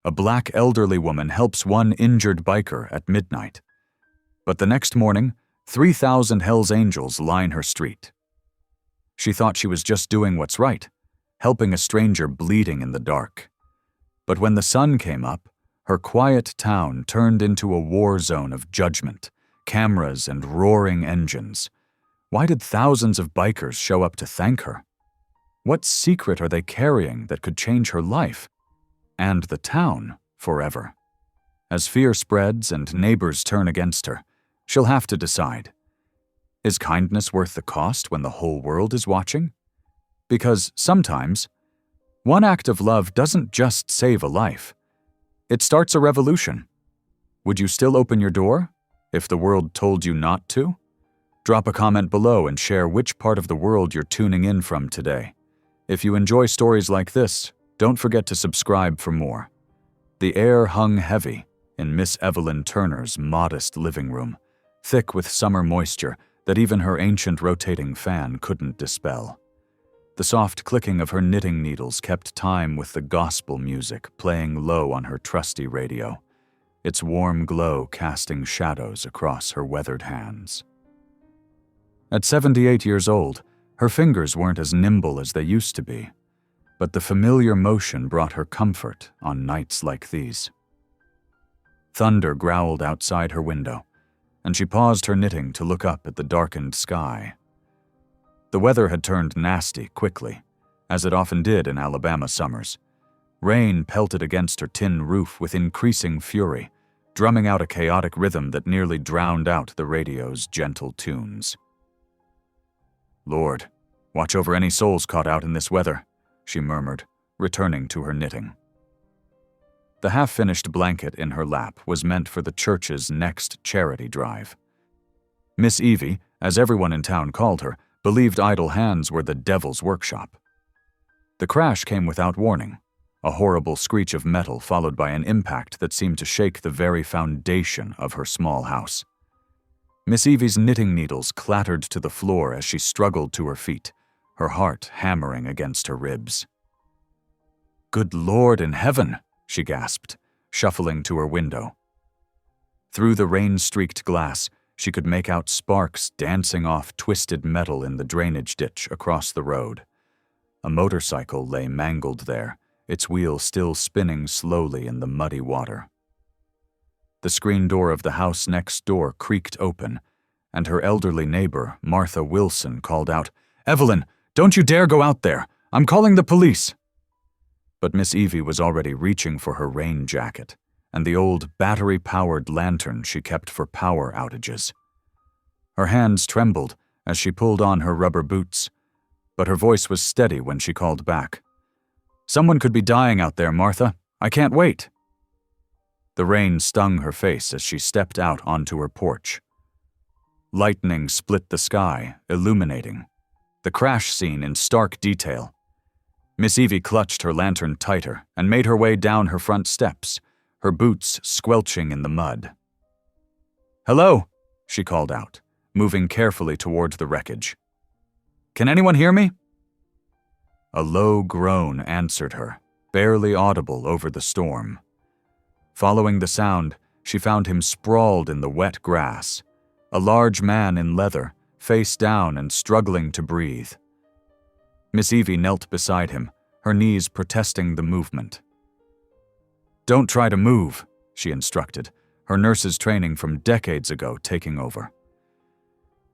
A black elderly woman helps one injured biker at midnight. But the next morning, 3,000 Hells Angels line her street. She thought she was just doing what's right, helping a stranger bleeding in the dark. But when the sun came up, her quiet town turned into a war zone of judgment, cameras and roaring engines. Why did thousands of bikers show up to thank her? What secret are they carrying that could change her life and the town forever? As fear spreads and neighbors turn against her, she'll have to decide. Is kindness worth the cost when the whole world is watching? Because sometimes, one act of love doesn't just save a life. It starts a revolution. Would you still open your door if the world told you not to? Drop a comment below and share which part of the world you're tuning in from today. If you enjoy stories like this, don't forget to subscribe for more. The air hung heavy in Miss Evelyn Turner's modest living room, thick with summer moisture that even her ancient rotating fan couldn't dispel. The soft clicking of her knitting needles kept time with the gospel music playing low on her trusty radio, its warm glow casting shadows across her weathered hands. At 78 years old, her fingers weren't as nimble as they used to be, but the familiar motion brought her comfort on nights like these. Thunder growled outside her window, and she paused her knitting to look up at the darkened sky. The weather had turned nasty quickly, as it often did in Alabama summers. Rain pelted against her tin roof with increasing fury, drumming out a chaotic rhythm that nearly drowned out the radio's gentle tunes. "Lord, watch over any souls caught out in this weather," she murmured, returning to her knitting. The half-finished blanket in her lap was meant for the church's next charity drive. Miss Evie, as everyone in town called her, believed idle hands were the devil's workshop. The crash came without warning, a horrible screech of metal followed by an impact that seemed to shake the very foundation of her small house. Miss Evie's knitting needles clattered to the floor as she struggled to her feet, her heart hammering against her ribs. "Good Lord in heaven," she gasped, shuffling to her window. Through the rain-streaked glass, she could make out sparks dancing off twisted metal in the drainage ditch across the road. A motorcycle lay mangled there, its wheel still spinning slowly in the muddy water. The screen door of the house next door creaked open, and her elderly neighbor, Martha Wilson, called out, "Evelyn, don't you dare go out there! I'm calling the police!" But Miss Evie was already reaching for her rain jacket and the old battery-powered lantern she kept for power outages. Her hands trembled as she pulled on her rubber boots, but her voice was steady when she called back. "Someone could be dying out there, Martha. I can't wait." The rain stung her face as she stepped out onto her porch. Lightning split the sky, illuminating the crash scene in stark detail. Miss Evie clutched her lantern tighter and made her way down her front steps, her boots squelching in the mud. "Hello," she called out, moving carefully toward the wreckage. "Can anyone hear me?" A low groan answered her, barely audible over the storm. Following the sound, she found him sprawled in the wet grass, a large man in leather, face down and struggling to breathe. Miss Evie knelt beside him, her knees protesting the movement. "Don't try to move," she instructed, her nurse's training from decades ago taking over.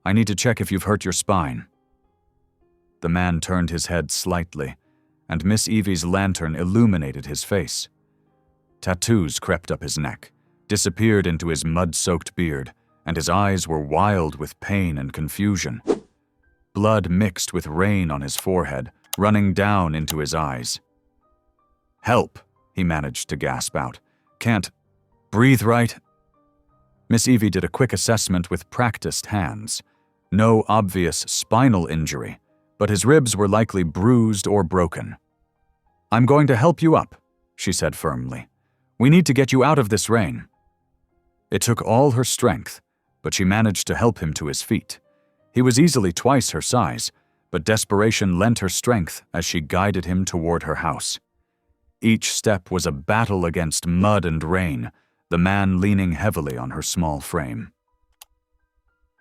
"I need to check if you've hurt your spine." The man turned his head slightly, and Miss Evie's lantern illuminated his face. Tattoos crept up his neck, disappeared into his mud-soaked beard, and his eyes were wild with pain and confusion. Blood mixed with rain on his forehead, running down into his eyes. "Help," he managed to gasp out. "Can't breathe right." Miss Evie did a quick assessment with practiced hands. No obvious spinal injury, but his ribs were likely bruised or broken. "I'm going to help you up," she said firmly. "We need to get you out of this rain." It took all her strength, but she managed to help him to his feet. He was easily twice her size, but desperation lent her strength as she guided him toward her house. Each step was a battle against mud and rain, the man leaning heavily on her small frame.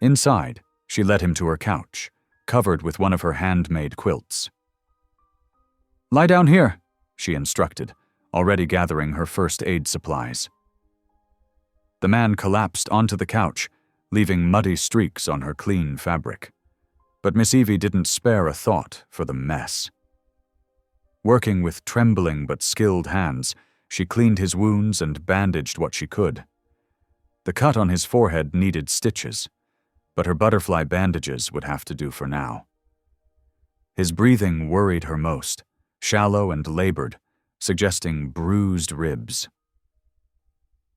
Inside, she led him to her couch, covered with one of her handmade quilts. "Lie down here," she instructed, already gathering her first aid supplies. The man collapsed onto the couch, leaving muddy streaks on her clean fabric. But Miss Evie didn't spare a thought for the mess. Working with trembling but skilled hands, she cleaned his wounds and bandaged what she could. The cut on his forehead needed stitches, but her butterfly bandages would have to do for now. His breathing worried her most, shallow and labored, suggesting bruised ribs.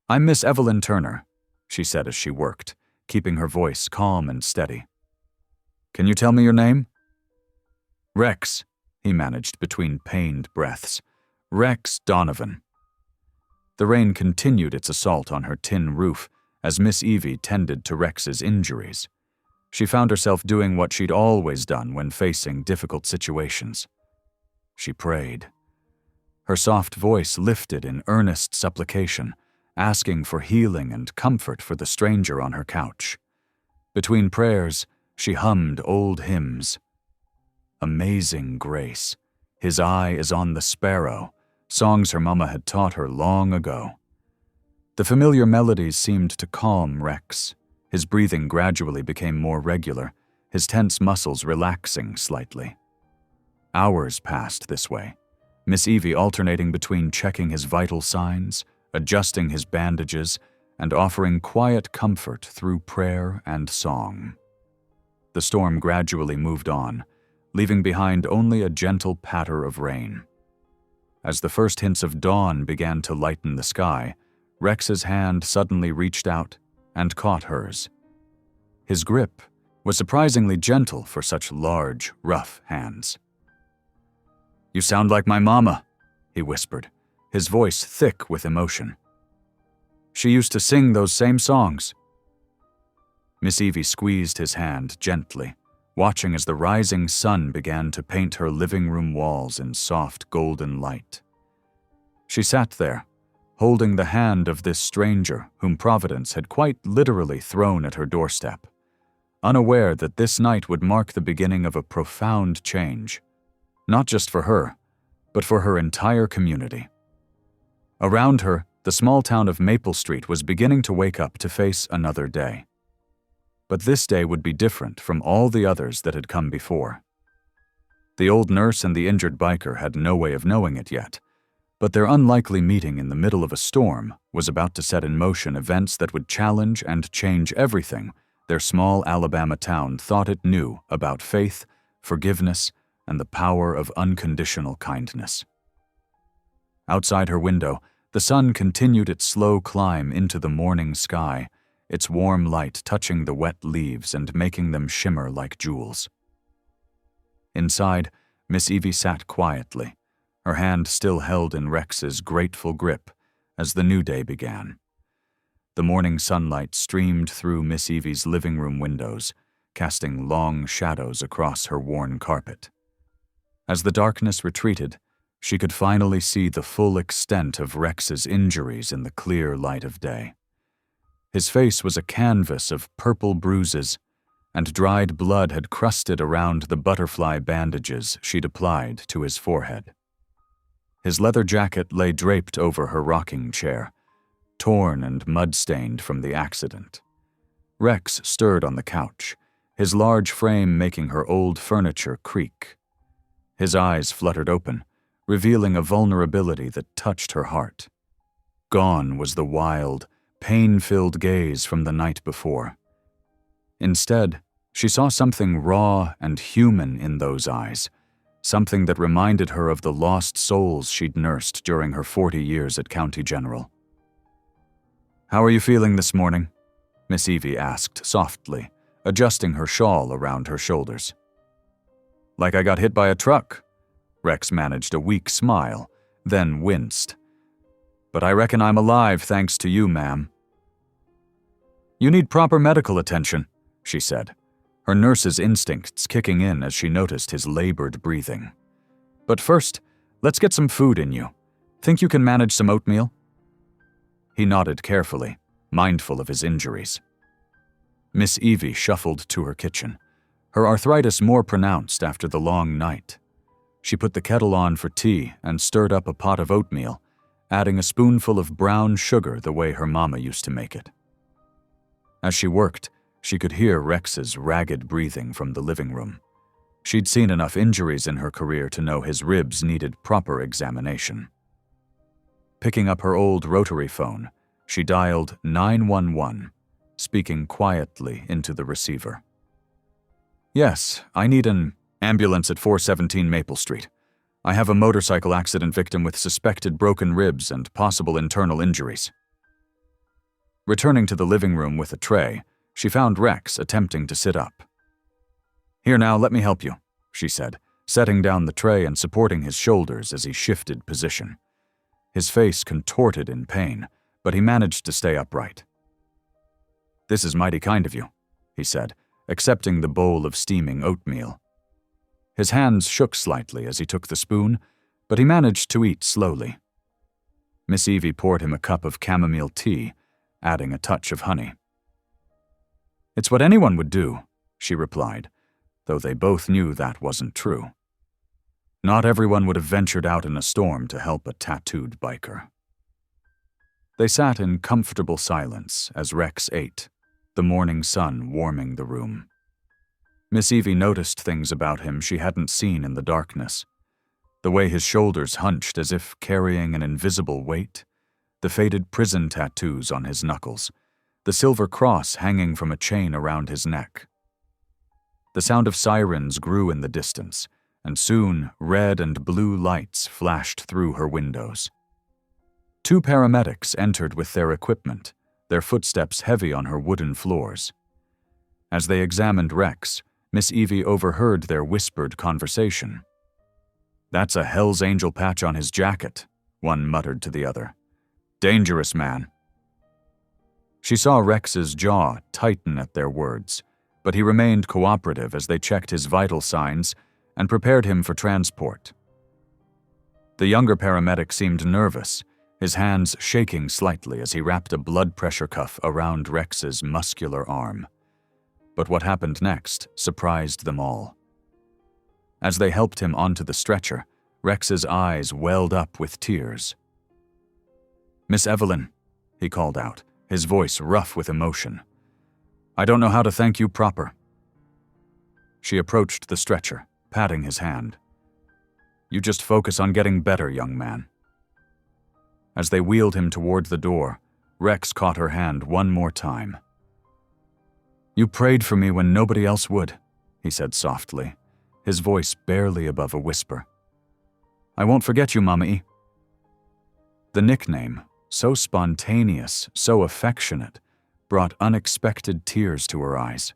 "I'm Miss Evelyn Turner," she said as she worked, keeping her voice calm and steady. "Can you tell me your name?" "Rex," he managed between pained breaths. "Rex Donovan." The rain continued its assault on her tin roof as Miss Evie tended to Rex's injuries. She found herself doing what she'd always done when facing difficult situations. She prayed. Her soft voice lifted in earnest supplication, asking for healing and comfort for the stranger on her couch. Between prayers, she hummed old hymns. "Amazing Grace," "His Eye is on the Sparrow," songs her mama had taught her long ago. The familiar melodies seemed to calm Rex. His breathing gradually became more regular, his tense muscles relaxing slightly. Hours passed this way, Miss Evie alternating between checking his vital signs, adjusting his bandages, and offering quiet comfort through prayer and song. The storm gradually moved on, leaving behind only a gentle patter of rain. As the first hints of dawn began to lighten the sky, Rex's hand suddenly reached out and caught hers. His grip was surprisingly gentle for such large, rough hands. "You sound like my mama," he whispered, his voice thick with emotion. "She used to sing those same songs." Miss Evie squeezed his hand gently, watching as the rising sun began to paint her living room walls in soft golden light. She sat there, holding the hand of this stranger whom Providence had quite literally thrown at her doorstep, unaware that this night would mark the beginning of a profound change, not just for her, but for her entire community. Around her, the small town of Maple Street was beginning to wake up to face another day. But this day would be different from all the others that had come before. The old nurse and the injured biker had no way of knowing it yet, but their unlikely meeting in the middle of a storm was about to set in motion events that would challenge and change everything their small Alabama town thought it knew about faith, forgiveness, and the power of unconditional kindness. Outside her window, the sun continued its slow climb into the morning sky, its warm light touching the wet leaves and making them shimmer like jewels. Inside, Miss Evie sat quietly, her hand still held in Rex's grateful grip as the new day began. The morning sunlight streamed through Miss Evie's living room windows, casting long shadows across her worn carpet. As the darkness retreated, she could finally see the full extent of Rex's injuries in the clear light of day. His face was a canvas of purple bruises, and dried blood had crusted around the butterfly bandages she'd applied to his forehead. His leather jacket lay draped over her rocking chair, torn and mud-stained from the accident. Rex stirred on the couch, his large frame making her old furniture creak. His eyes fluttered open, revealing a vulnerability that touched her heart. Gone was the wild, pain-filled gaze from the night before. Instead, she saw something raw and human in those eyes, something that reminded her of the lost souls she'd nursed during her 40 years at County General. "How are you feeling this morning?" Miss Evie asked softly, adjusting her shawl around her shoulders. "Like I got hit by a truck." Rex managed a weak smile, then winced. "But I reckon I'm alive thanks to you, ma'am." "You need proper medical attention," she said, her nurse's instincts kicking in as she noticed his labored breathing. "But first, let's get some food in you. Think you can manage some oatmeal?" He nodded carefully, mindful of his injuries. Miss Evie shuffled to her kitchen, her arthritis more pronounced after the long night. She put the kettle on for tea and stirred up a pot of oatmeal, adding a spoonful of brown sugar the way her mama used to make it. As she worked, she could hear Rex's ragged breathing from the living room. She'd seen enough injuries in her career to know his ribs needed proper examination. Picking up her old rotary phone, she dialed 911, speaking quietly into the receiver. "Yes, I need an ambulance at 417 Maple Street. I have a motorcycle accident victim with suspected broken ribs and possible internal injuries." Returning to the living room with a tray, she found Rex attempting to sit up. "Here now, let me help you," she said, setting down the tray and supporting his shoulders as he shifted position. His face contorted in pain, but he managed to stay upright. "This is mighty kind of you," he said, accepting the bowl of steaming oatmeal. His hands shook slightly as he took the spoon, but he managed to eat slowly. Miss Evie poured him a cup of chamomile tea, adding a touch of honey. "It's what anyone would do," she replied, though they both knew that wasn't true. Not everyone would have ventured out in a storm to help a tattooed biker. They sat in comfortable silence as Rex ate, the morning sun warming the room. Miss Evie noticed things about him she hadn't seen in the darkness. The way his shoulders hunched as if carrying an invisible weight, the faded prison tattoos on his knuckles, the silver cross hanging from a chain around his neck. The sound of sirens grew in the distance, and soon red and blue lights flashed through her windows. 2 paramedics entered with their equipment, their footsteps heavy on her wooden floors. As they examined Rex, Miss Evie overheard their whispered conversation. "That's a Hell's Angel patch on his jacket," one muttered to the other. "Dangerous man." She saw Rex's jaw tighten at their words, but he remained cooperative as they checked his vital signs and prepared him for transport. The younger paramedic seemed nervous, his hands shaking slightly as he wrapped a blood pressure cuff around Rex's muscular arm. But what happened next surprised them all. As they helped him onto the stretcher, Rex's eyes welled up with tears. "Miss Evelyn," he called out, his voice rough with emotion. "I don't know how to thank you proper." She approached the stretcher, patting his hand. "You just focus on getting better, young man." As they wheeled him toward the door, Rex caught her hand one more time. "You prayed for me when nobody else would," he said softly, his voice barely above a whisper. "I won't forget you, Mama E." The nickname, so spontaneous, so affectionate, brought unexpected tears to her eyes.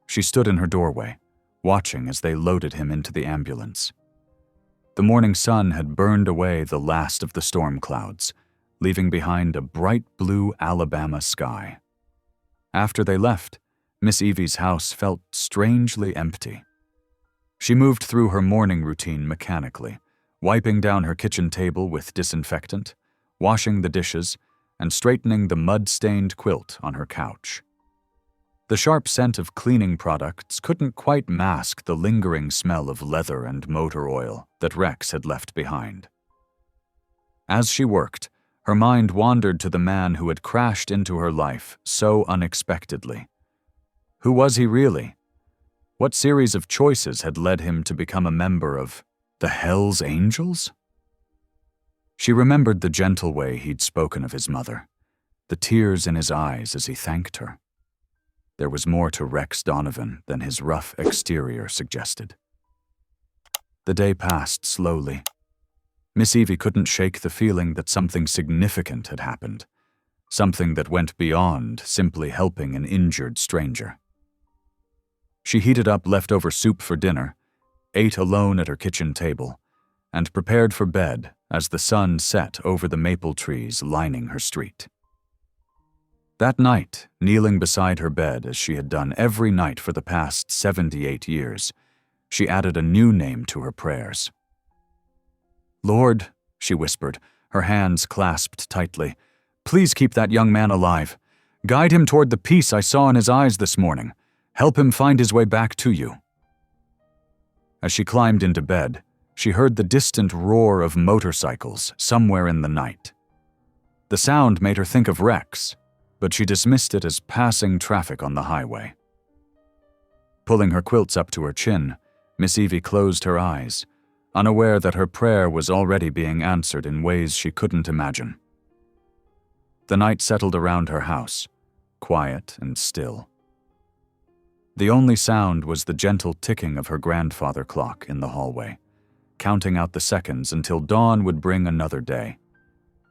She stood in her doorway, watching as they loaded him into the ambulance. The morning sun had burned away the last of the storm clouds, leaving behind a bright blue Alabama sky. After they left, Miss Evie's house felt strangely empty. She moved through her morning routine mechanically, wiping down her kitchen table with disinfectant, washing the dishes, and straightening the mud-stained quilt on her couch. The sharp scent of cleaning products couldn't quite mask the lingering smell of leather and motor oil that Rex had left behind. As she worked, her mind wandered to the man who had crashed into her life so unexpectedly. Who was he really? What series of choices had led him to become a member of the Hell's Angels? She remembered the gentle way he'd spoken of his mother, the tears in his eyes as he thanked her. There was more to Rex Donovan than his rough exterior suggested. The day passed slowly. Miss Evie couldn't shake the feeling that something significant had happened, something that went beyond simply helping an injured stranger. She heated up leftover soup for dinner, ate alone at her kitchen table, and prepared for bed as the sun set over the maple trees lining her street. That night, kneeling beside her bed as she had done every night for the past 78 years, she added a new name to her prayers. "Lord, she whispered, her hands clasped tightly. "Please keep that young man alive. Guide him toward the peace I saw in his eyes this morning. Help him find his way back to you." As she climbed into bed, she heard the distant roar of motorcycles somewhere in the night. The sound made her think of Rex, but she dismissed it as passing traffic on the highway. Pulling her quilts up to her chin, Miss Evie closed her eyes, unaware that her prayer was already being answered in ways she couldn't imagine. The night settled around her house, quiet and still. The only sound was the gentle ticking of her grandfather clock in the hallway, counting out the seconds until dawn would bring another day,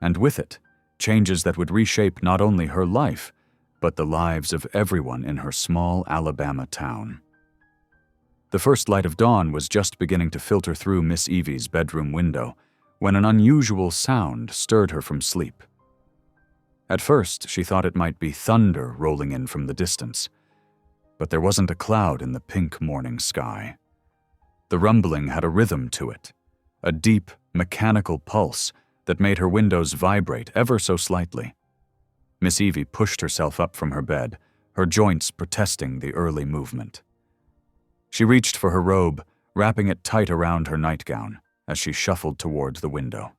and with it, changes that would reshape not only her life, but the lives of everyone in her small Alabama town. The first light of dawn was just beginning to filter through Miss Evie's bedroom window when an unusual sound stirred her from sleep. At first, she thought it might be thunder rolling in from the distance, but there wasn't a cloud in the pink morning sky. The rumbling had a rhythm to it, a deep, mechanical pulse that made her windows vibrate ever so slightly. Miss Evie pushed herself up from her bed, her joints protesting the early movement. She reached for her robe, wrapping it tight around her nightgown as she shuffled toward the window.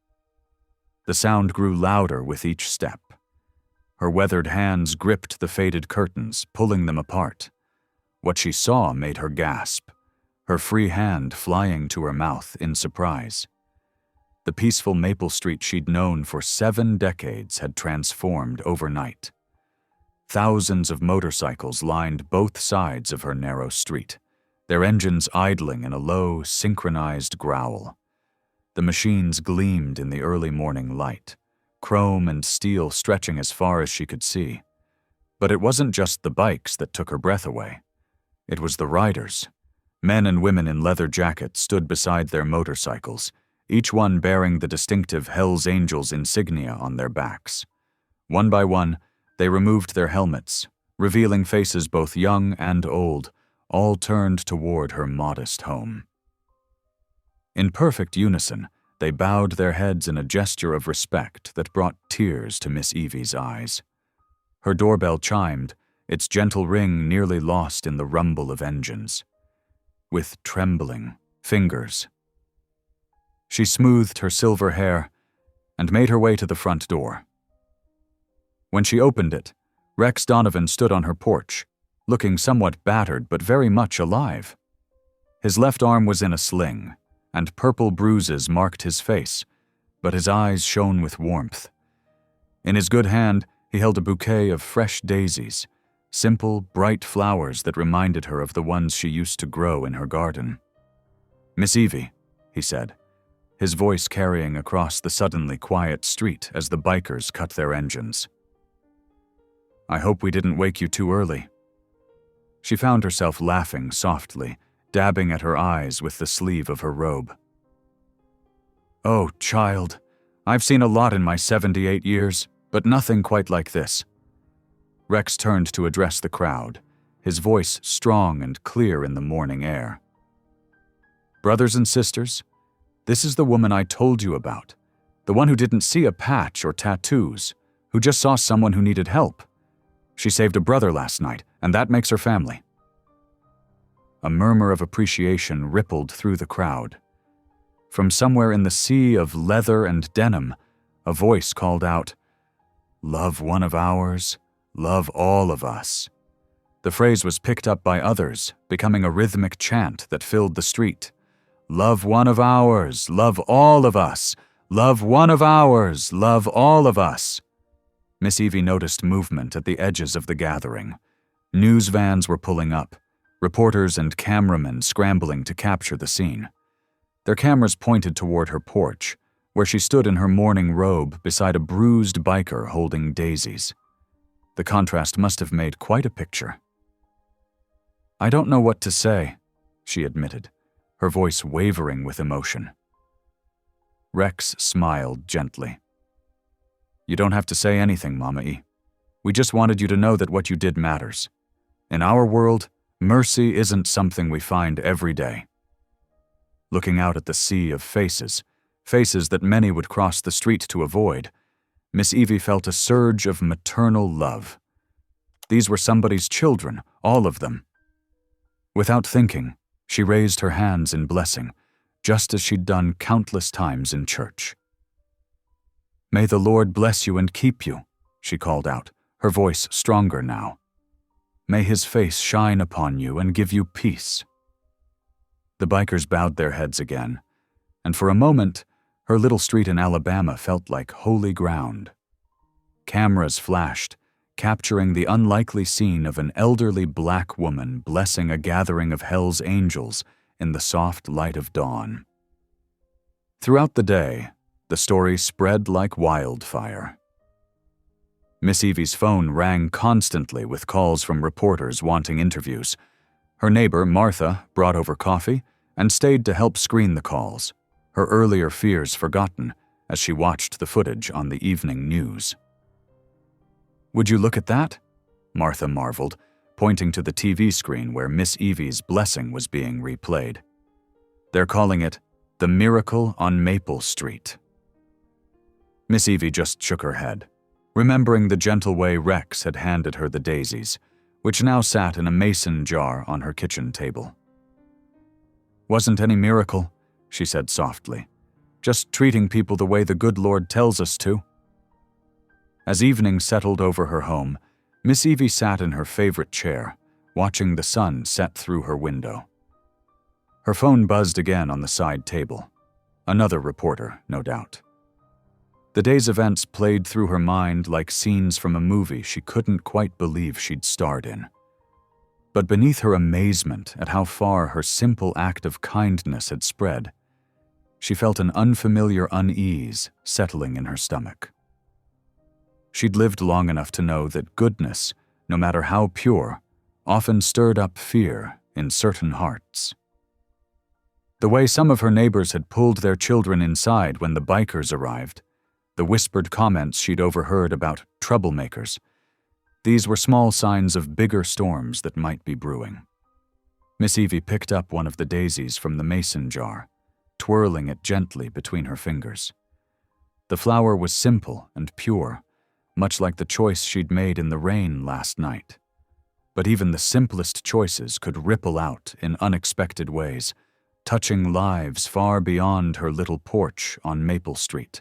The sound grew louder with each step. Her weathered hands gripped the faded curtains, pulling them apart. What she saw made her gasp, her free hand flying to her mouth in surprise. The peaceful Maple Street she'd known for 7 decades had transformed overnight. Thousands of motorcycles lined both sides of her narrow street, their engines idling in a low, synchronized growl. The machines gleamed in the early morning light, chrome and steel stretching as far as she could see. But it wasn't just the bikes that took her breath away. It was the riders. Men and women in leather jackets stood beside their motorcycles, each one bearing the distinctive Hells Angels insignia on their backs. One by one, they removed their helmets, revealing faces both young and old, all turned toward her modest home. In perfect unison, they bowed their heads in a gesture of respect that brought tears to Miss Evie's eyes. Her doorbell chimed, its gentle ring nearly lost in the rumble of engines. With trembling fingers, she smoothed her silver hair and made her way to the front door. When she opened it, Rex Donovan stood on her porch, looking somewhat battered but very much alive. His left arm was in a sling, and purple bruises marked his face, but his eyes shone with warmth. In his good hand, he held a bouquet of fresh daisies, simple, bright flowers that reminded her of the ones she used to grow in her garden. "Miss Evie," he said, his voice carrying across the suddenly quiet street as the bikers cut their engines. "I hope we didn't wake you too early." She found herself laughing softly, dabbing at her eyes with the sleeve of her robe. "Oh, child, I've seen a lot in my 78 years, but nothing quite like this." Rex turned to address the crowd, his voice strong and clear in the morning air. "Brothers and sisters, this is the woman I told you about, the one who didn't see a patch or tattoos, who just saw someone who needed help. She saved a brother last night, and that makes her family." A murmur of appreciation rippled through the crowd. From somewhere in the sea of leather and denim, a voice called out, "Love one of ours, love all of us." The phrase was picked up by others, becoming a rhythmic chant that filled the street. "Love one of ours, love all of us. Love one of ours, love all of us." Miss Evie noticed movement at the edges of the gathering. News vans were pulling up, reporters and cameramen scrambling to capture the scene. Their cameras pointed toward her porch, where she stood in her morning robe beside a bruised biker holding daisies. The contrast must have made quite a picture. "I don't know what to say," she admitted, her voice wavering with emotion. Rex smiled gently. "You don't have to say anything, Mama E. We just wanted you to know that what you did matters. In our world, mercy isn't something we find every day." Looking out at the sea of faces, faces that many would cross the street to avoid, Miss Evie felt a surge of maternal love. These were somebody's children, all of them. Without thinking, she raised her hands in blessing, just as she'd done countless times in church. "May the Lord bless you and keep you," she called out, her voice stronger now. "May his face shine upon you and give you peace." The bikers bowed their heads again, and for a moment, her little street in Alabama felt like holy ground. Cameras flashed, capturing the unlikely scene of an elderly black woman blessing a gathering of Hell's Angels in the soft light of dawn. Throughout the day, the story spread like wildfire. Miss Evie's phone rang constantly with calls from reporters wanting interviews. Her neighbor, Martha, brought over coffee and stayed to help screen the calls, her earlier fears forgotten as she watched the footage on the evening news. "Would you look at that?" Martha marveled, pointing to the TV screen where Miss Evie's blessing was being replayed. "They're calling it The Miracle on Maple Street." Miss Evie just shook her head, remembering the gentle way Rex had handed her the daisies, which now sat in a mason jar on her kitchen table. "Wasn't any miracle," she said softly. "Just treating people the way the good Lord tells us to." As evening settled over her home, Miss Evie sat in her favorite chair, watching the sun set through her window. Her phone buzzed again on the side table. Another reporter, no doubt. The day's events played through her mind like scenes from a movie she couldn't quite believe she'd starred in. But beneath her amazement at how far her simple act of kindness had spread, she felt an unfamiliar unease settling in her stomach. She'd lived long enough to know that goodness, no matter how pure, often stirred up fear in certain hearts. The way some of her neighbors had pulled their children inside when the bikers arrived, the whispered comments she'd overheard about troublemakers, these were small signs of bigger storms that might be brewing. Miss Evie picked up one of the daisies from the mason jar, twirling it gently between her fingers. The flower was simple and pure, much like the choice she'd made in the rain last night. But even the simplest choices could ripple out in unexpected ways, touching lives far beyond her little porch on Maple Street.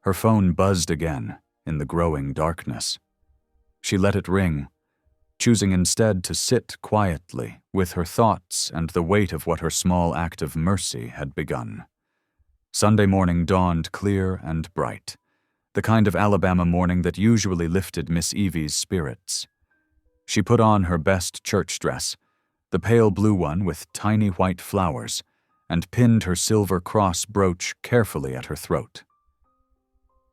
Her phone buzzed again in the growing darkness. She let it ring, choosing instead to sit quietly with her thoughts and the weight of what her small act of mercy had begun. Sunday morning dawned clear and bright, the kind of Alabama morning that usually lifted Miss Evie's spirits. She put on her best church dress, the pale blue one with tiny white flowers, and pinned her silver cross brooch carefully at her throat.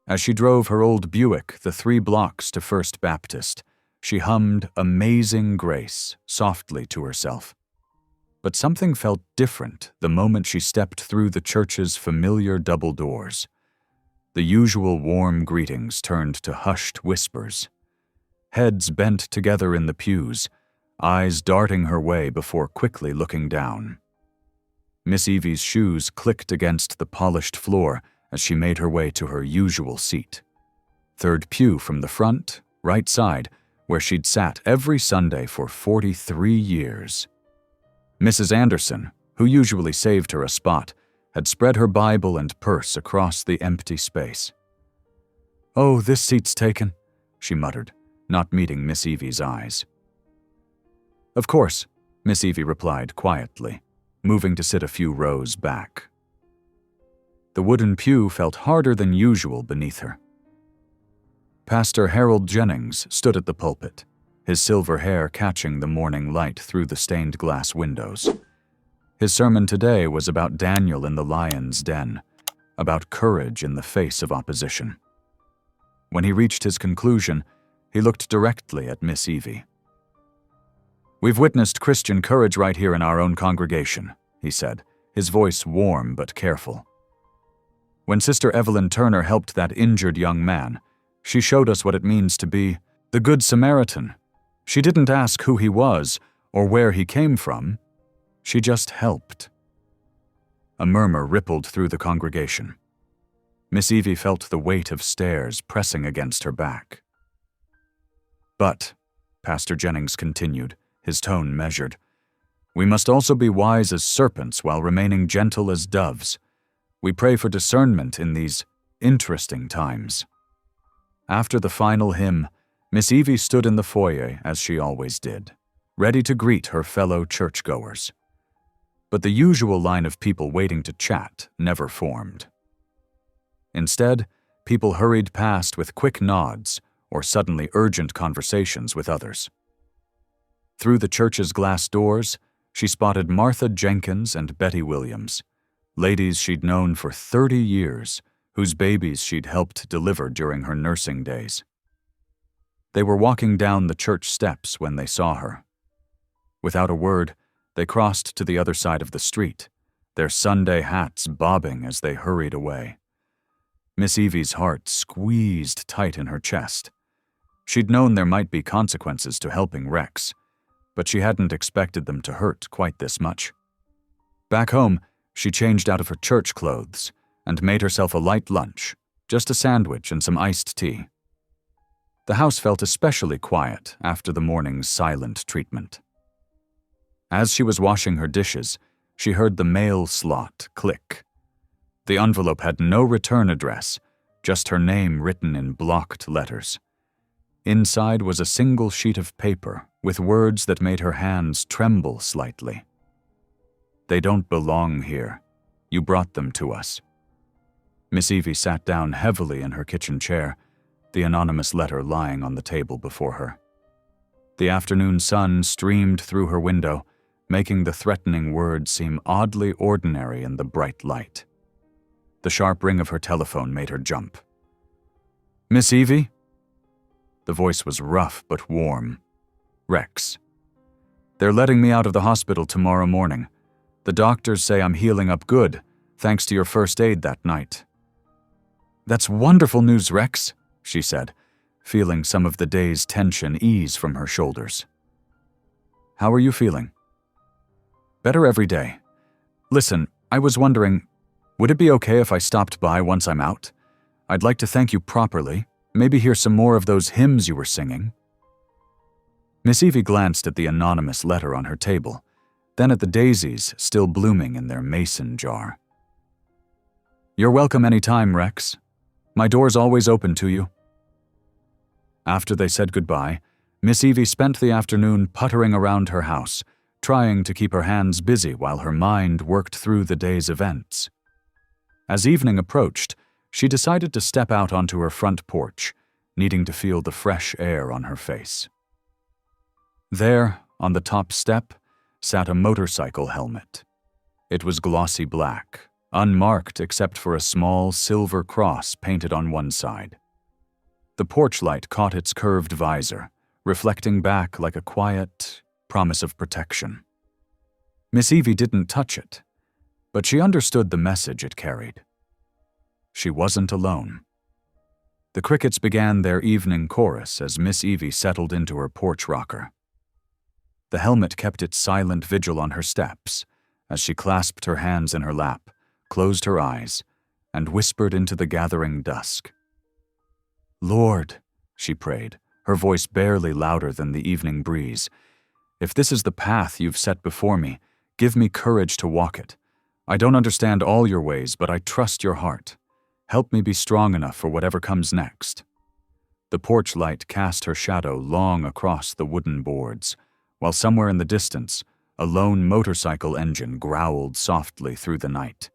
As she drove her old Buick the 3 blocks to First Baptist, she hummed Amazing Grace softly to herself. But something felt different the moment she stepped through the church's familiar double doors. The usual warm greetings turned to hushed whispers. Heads bent together in the pews, eyes darting her way before quickly looking down. Miss Evie's shoes clicked against the polished floor as she made her way to her usual seat. Third pew from the front, right side, where she'd sat every Sunday for 43 years. Mrs. Anderson, who usually saved her a spot, had spread her Bible and purse across the empty space. "Oh, this seat's taken," she muttered, not meeting Miss Evie's eyes. "Of course," Miss Evie replied quietly, moving to sit a few rows back. The wooden pew felt harder than usual beneath her. Pastor Harold Jennings stood at the pulpit, his silver hair catching the morning light through the stained glass windows. His sermon today was about Daniel in the lion's den, about courage in the face of opposition. When he reached his conclusion, he looked directly at Miss Evie. "We've witnessed Christian courage right here in our own congregation," he said, his voice warm but careful. "When Sister Evelyn Turner helped that injured young man, she showed us what it means to be the Good Samaritan. She didn't ask who he was or where he came from. She just helped." A murmur rippled through the congregation. Miss Evie felt the weight of stares pressing against her back. "But," Pastor Jennings continued, his tone measured, "we must also be wise as serpents while remaining gentle as doves. We pray for discernment in these interesting times." After the final hymn, Miss Evie stood in the foyer as she always did, ready to greet her fellow churchgoers. But the usual line of people waiting to chat never formed. Instead, people hurried past with quick nods or suddenly urgent conversations with others. Through the church's glass doors, she spotted Martha Jenkins and Betty Williams, ladies she'd known for 30 years, whose babies she'd helped deliver during her nursing days. They were walking down the church steps when they saw her. Without a word, they crossed to the other side of the street, their Sunday hats bobbing as they hurried away. Miss Evie's heart squeezed tight in her chest. She'd known there might be consequences to helping Rex, but she hadn't expected them to hurt quite this much. Back home, she changed out of her church clothes and made herself a light lunch, just a sandwich and some iced tea. The house felt especially quiet after the morning's silent treatment. As she was washing her dishes, she heard the mail slot click. The envelope had no return address, just her name written in blocked letters. Inside was a single sheet of paper with words that made her hands tremble slightly. "They don't belong here. You brought them to us." Miss Evie sat down heavily in her kitchen chair, the anonymous letter lying on the table before her. The afternoon sun streamed through her window, making the threatening words seem oddly ordinary in the bright light. The sharp ring of her telephone made her jump. "Miss Evie?" The voice was rough but warm. "Rex. They're letting me out of the hospital tomorrow morning. The doctors say I'm healing up good, thanks to your first aid that night." "That's wonderful news, Rex," she said, feeling some of the day's tension ease from her shoulders. "How are you feeling?" "Better every day. Listen, I was wondering, would it be okay if I stopped by once I'm out? I'd like to thank you properly, maybe hear some more of those hymns you were singing." Miss Evie glanced at the anonymous letter on her table, then at the daisies still blooming in their mason jar. "You're welcome any time, Rex. My door's always open to you." After they said goodbye, Miss Evie spent the afternoon puttering around her house, trying to keep her hands busy while her mind worked through the day's events. As evening approached, she decided to step out onto her front porch, needing to feel the fresh air on her face. There, on the top step, sat a motorcycle helmet. It was glossy black, unmarked except for a small silver cross painted on one side. The porch light caught its curved visor, reflecting back like a quiet promise of protection. Miss Evie didn't touch it, but she understood the message it carried. She wasn't alone. The crickets began their evening chorus as Miss Evie settled into her porch rocker. The helmet kept its silent vigil on her steps as she clasped her hands in her lap, closed her eyes, and whispered into the gathering dusk. "Lord," she prayed, her voice barely louder than the evening breeze, "if this is the path you've set before me, give me courage to walk it. I don't understand all your ways, but I trust your heart. Help me be strong enough for whatever comes next." The porch light cast her shadow long across the wooden boards, while somewhere in the distance, a lone motorcycle engine growled softly through the night.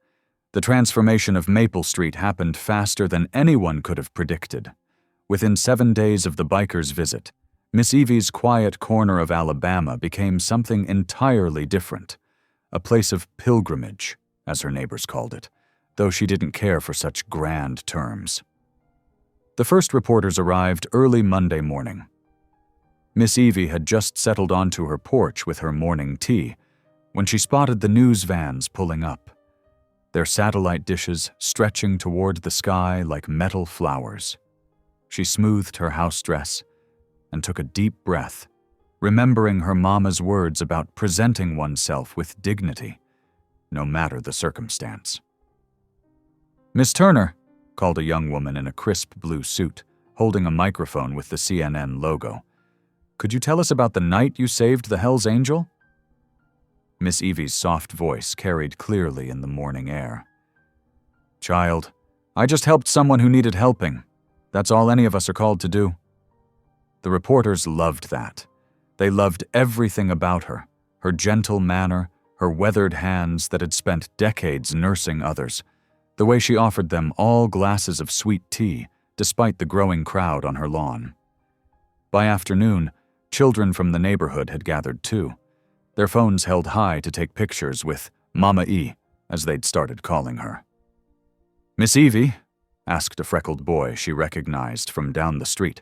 The transformation of Maple Street happened faster than anyone could have predicted. Within 7 days of the biker's visit, Miss Evie's quiet corner of Alabama became something entirely different, a place of pilgrimage, as her neighbors called it, though she didn't care for such grand terms. The first reporters arrived early Monday morning. Miss Evie had just settled onto her porch with her morning tea when she spotted the news vans pulling up, their satellite dishes stretching toward the sky like metal flowers. She smoothed her house dress and took a deep breath, remembering her mama's words about presenting oneself with dignity. no matter the circumstance. "Miss Turner," called a young woman in a crisp blue suit, holding a microphone with the CNN logo. "Could you tell us about the night you saved the Hells Angel?" Miss Evie's soft voice carried clearly in the morning air. "Child, I just helped someone who needed helping. That's all any of us are called to do." The reporters loved that. They loved everything about her, her gentle manner, her weathered hands that had spent decades nursing others, the way she offered them all glasses of sweet tea despite the growing crowd on her lawn. By afternoon, children from the neighborhood had gathered too, their phones held high to take pictures with Mama E, as they'd started calling her. "Miss Evie," asked a freckled boy she recognized from down the street,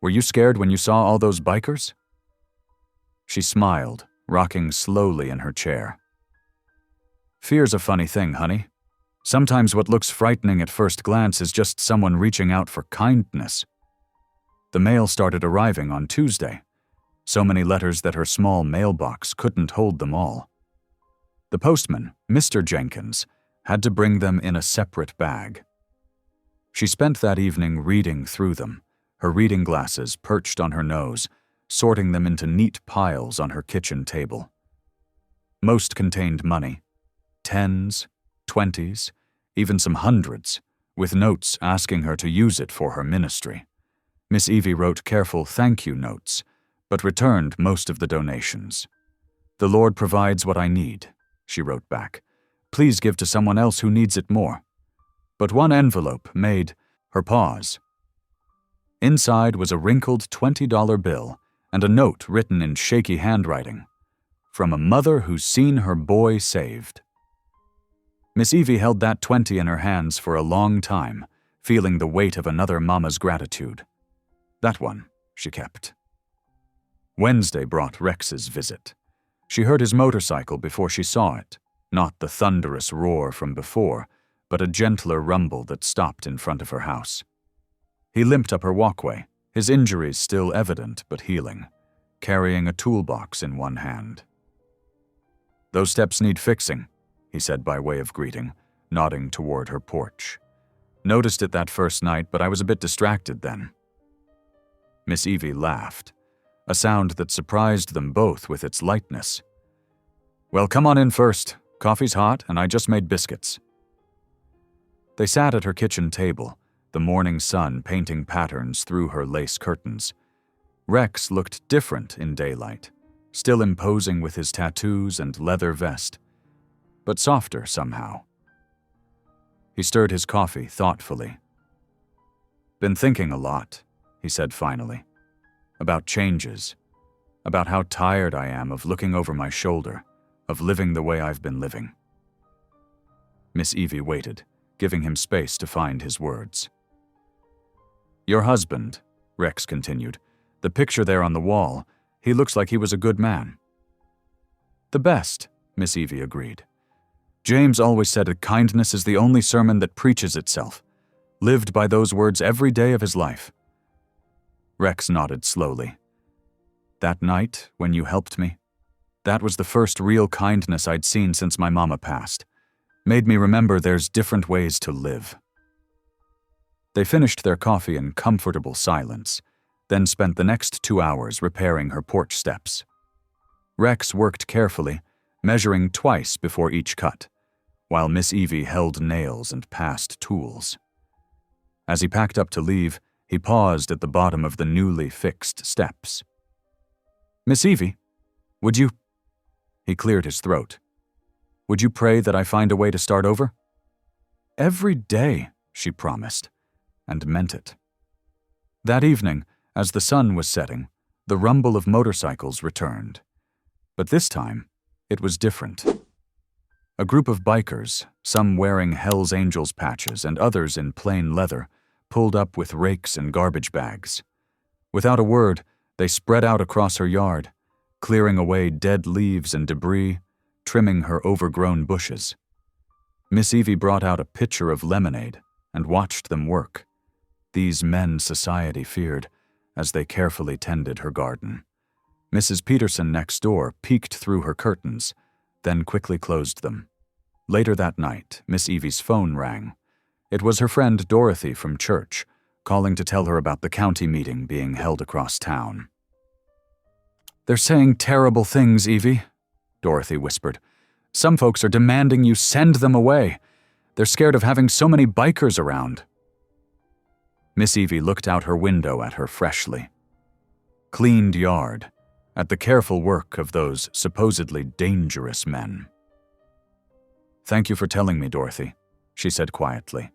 "were you scared when you saw all those bikers?" She smiled, rocking slowly in her chair. "Fear's a funny thing, honey. Sometimes what looks frightening at first glance is just someone reaching out for kindness." The mail started arriving on Tuesday, so many letters that her small mailbox couldn't hold them all. The postman, Mr. Jenkins, had to bring them in a separate bag. She spent that evening reading through them, her reading glasses perched on her nose, sorting them into neat piles on her kitchen table. Most contained money, 10s, 20s, even some hundreds, with notes asking her to use it for her ministry. Miss Evie wrote careful thank you notes, but returned most of the donations. "The Lord provides what I need," she wrote back. "Please give to someone else who needs it more." But one envelope made her pause. Inside was a wrinkled $20 bill and a note written in shaky handwriting, "From a mother who's seen her boy saved." Miss Evie held that 20 in her hands for a long time, feeling the weight of another mama's gratitude. That one she kept. Wednesday brought Rex's visit. She heard his motorcycle before she saw it, not the thunderous roar from before, but a gentler rumble that stopped in front of her house. He limped up her walkway, his injuries still evident but healing, carrying a toolbox in one hand. "Those steps need fixing," he said by way of greeting, nodding toward her porch. "Noticed it that first night, but I was a bit distracted then." Miss Evie laughed, a sound that surprised them both with its lightness. "Well, come on in first. Coffee's hot, and I just made biscuits." They sat at her kitchen table, the morning sun painting patterns through her lace curtains. Rex looked different in daylight, still imposing with his tattoos and leather vest, but softer somehow. He stirred his coffee thoughtfully. "Been thinking a lot," he said finally, "about changes, about how tired I am of looking over my shoulder, of living the way I've been living." Miss Evie waited, giving him space to find his words. "Your husband," Rex continued, "the picture there on the wall, he looks like he was a good man." "The best," Miss Evie agreed. "James always said that kindness is the only sermon that preaches itself, lived by those words every day of his life." Rex nodded slowly. "That night, when you helped me, that was the first real kindness I'd seen since my mama passed. Made me remember there's different ways to live." They finished their coffee in comfortable silence, then spent the next 2 hours repairing her porch steps. Rex worked carefully, measuring twice before each cut, while Miss Evie held nails and passed tools. As he packed up to leave, he paused at the bottom of the newly fixed steps. "Miss Evie, would you—" He cleared his throat. "Would you pray that I find a way to start over?" "Every day," she promised, and meant it. That evening, as the sun was setting, the rumble of motorcycles returned. But this time, it was different. A group of bikers, some wearing Hells Angels patches and others in plain leather, pulled up with rakes and garbage bags. Without a word, they spread out across her yard, clearing away dead leaves and debris, trimming her overgrown bushes. Miss Evie brought out a pitcher of lemonade and watched them work. These men society feared, as they carefully tended her garden. Mrs. Peterson next door peeked through her curtains, then quickly closed them. Later that night, Miss Evie's phone rang. It was her friend Dorothy from church, calling to tell her about the county meeting being held across town. "They're saying terrible things, Evie," Dorothy whispered. "Some folks are demanding you send them away. They're scared of having so many bikers around." Miss Evie looked out her window at her freshly cleaned yard, at the careful work of those supposedly dangerous men. "Thank you for telling me, Dorothy," she said quietly.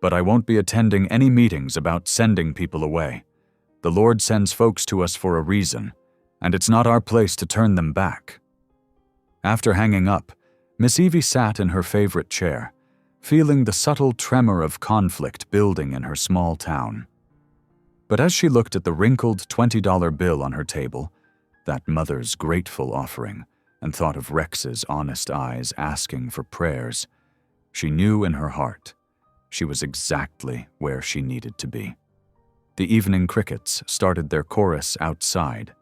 "But I won't be attending any meetings about sending people away. The Lord sends folks to us for a reason, and it's not our place to turn them back." After hanging up, Miss Evie sat in her favorite chair, feeling the subtle tremor of conflict building in her small town. But as she looked at the wrinkled $20 bill on her table, that mother's grateful offering, and thought of Rex's honest eyes asking for prayers, she knew in her heart she was exactly where she needed to be. The evening crickets started their chorus outside,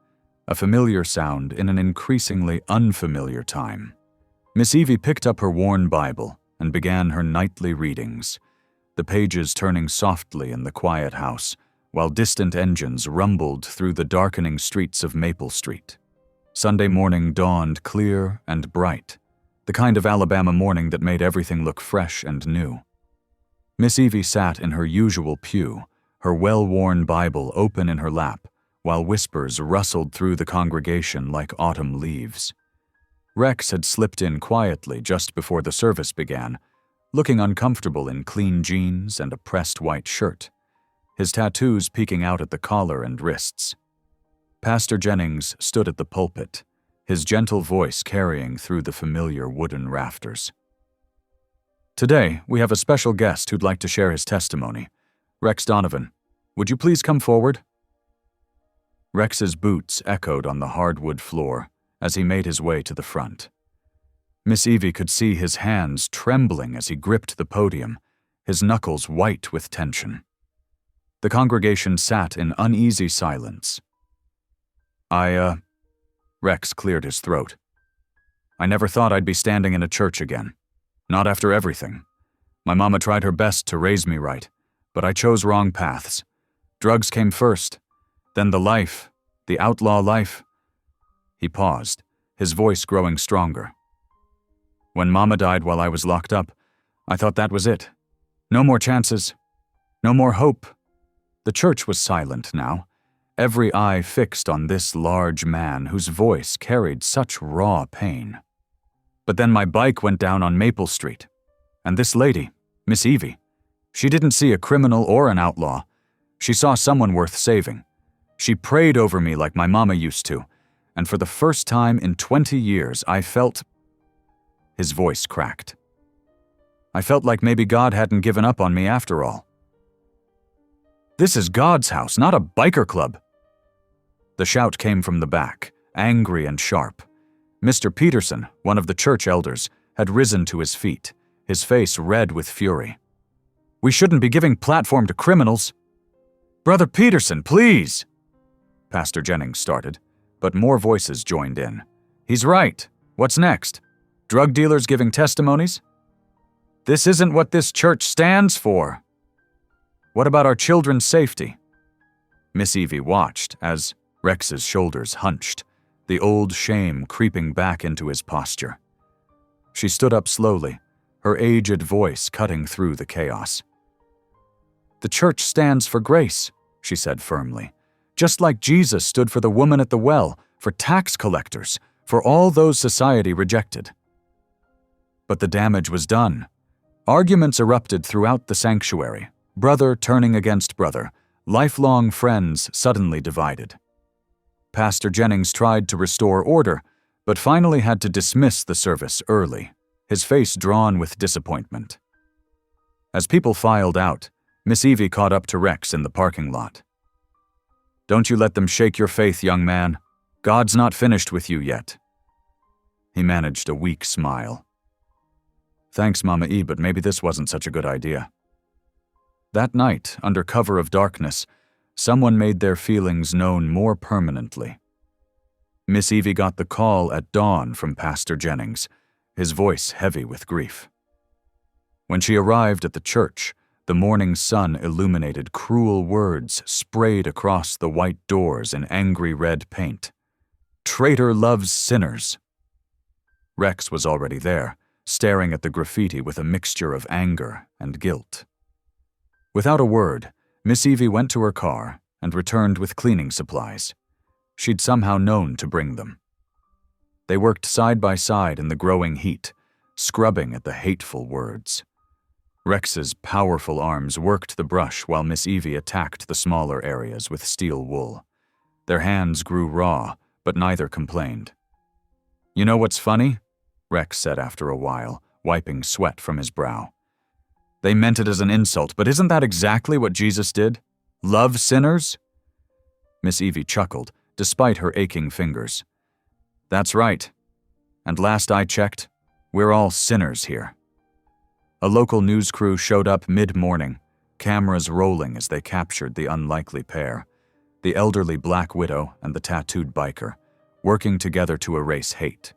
a familiar sound in an increasingly unfamiliar time. Miss Evie picked up her worn Bible and began her nightly readings, the pages turning softly in the quiet house, while distant engines rumbled through the darkening streets of Maple Street. Sunday morning dawned clear and bright, the kind of Alabama morning that made everything look fresh and new. Miss Evie sat in her usual pew, her well-worn Bible open in her lap, while whispers rustled through the congregation like autumn leaves. Rex had slipped in quietly just before the service began, looking uncomfortable in clean jeans and a pressed white shirt, his tattoos peeking out at the collar and wrists. Pastor Jennings stood at the pulpit, his gentle voice carrying through the familiar wooden rafters. "Today, we have a special guest who'd like to share his testimony. Rex Donovan, would you please come forward?" Rex's boots echoed on the hardwood floor as he made his way to the front. Miss Evie could see his hands trembling as he gripped the podium, his knuckles white with tension. The congregation sat in uneasy silence. Rex cleared his throat. "I never thought I'd be standing in a church again. Not after everything. My mama tried her best to raise me right, but I chose wrong paths. Drugs came first, then the outlaw life." He paused, his voice growing stronger. "When Mama died while I was locked up, I thought that was it. No more chances. No more hope." The church was silent now, every eye fixed on this large man whose voice carried such raw pain. "But then my bike went down on Maple Street. And this lady, Miss Evie, she didn't see a criminal or an outlaw. She saw someone worth saving. She prayed over me like my mama used to, and for the first time in 20 years, I felt—" His voice cracked. "I felt like maybe God hadn't given up on me after all. This is God's house, not a biker club." The shout came from the back, angry and sharp. Mr. Peterson, one of the church elders, had risen to his feet, his face red with fury. "We shouldn't be giving platform to criminals." "Brother Peterson, please!" Pastor Jennings started, but more voices joined in. "He's right. What's next? Drug dealers giving testimonies? This isn't what this church stands for. What about our children's safety?" Miss Evie watched as Rex's shoulders hunched, the old shame creeping back into his posture. She stood up slowly, her aged voice cutting through the chaos. "The church stands for grace," she said firmly, "just like Jesus stood for the woman at the well, for tax collectors, for all those society rejected." But the damage was done. Arguments erupted throughout the sanctuary, brother turning against brother, lifelong friends suddenly divided. Pastor Jennings tried to restore order, but finally had to dismiss the service early, his face drawn with disappointment. As people filed out, Miss Evie caught up to Rex in the parking lot. "Don't you let them shake your faith, young man. God's not finished with you yet." He managed a weak smile. "Thanks, Mama E, but maybe this wasn't such a good idea." That night, under cover of darkness, someone made their feelings known more permanently. Miss Evie got the call at dawn from Pastor Jennings, his voice heavy with grief. When she arrived at the church, the morning sun illuminated cruel words sprayed across the white doors in angry red paint. "Traitor loves sinners." Rex was already there, staring at the graffiti with a mixture of anger and guilt. Without a word, Miss Evie went to her car and returned with cleaning supplies. She'd somehow known to bring them. They worked side by side in the growing heat, scrubbing at the hateful words. Rex's powerful arms worked the brush while Miss Evie attacked the smaller areas with steel wool. Their hands grew raw, but neither complained. "You know what's funny?" Rex said after a while, wiping sweat from his brow. "They meant it as an insult, but isn't that exactly what Jesus did? Love sinners?" Miss Evie chuckled, despite her aching fingers. "That's right. And last I checked, we're all sinners here." A local news crew showed up mid-morning, cameras rolling as they captured the unlikely pair, the elderly black widow and the tattooed biker, working together to erase hate.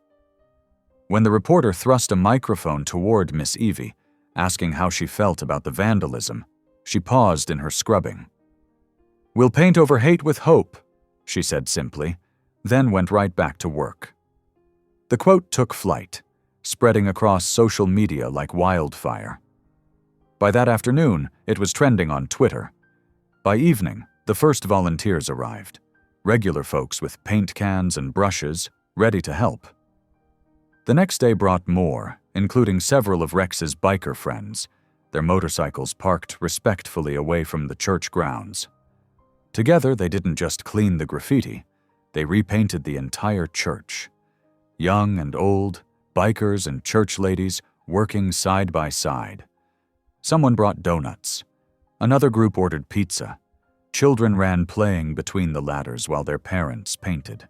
When the reporter thrust a microphone toward Miss Evie, asking how she felt about the vandalism, she paused in her scrubbing. "We'll paint over hate with hope," she said simply, then went right back to work. The quote took flight, spreading across social media like wildfire. By that afternoon, it was trending on Twitter. By evening, the first volunteers arrived, regular folks with paint cans and brushes, ready to help. The next day brought more, including several of Rex's biker friends, their motorcycles parked respectfully away from the church grounds. Together, they didn't just clean the graffiti, they repainted the entire church. Young and old, bikers and church ladies working side by side. Someone brought donuts. Another group ordered pizza. Children ran playing between the ladders while their parents painted.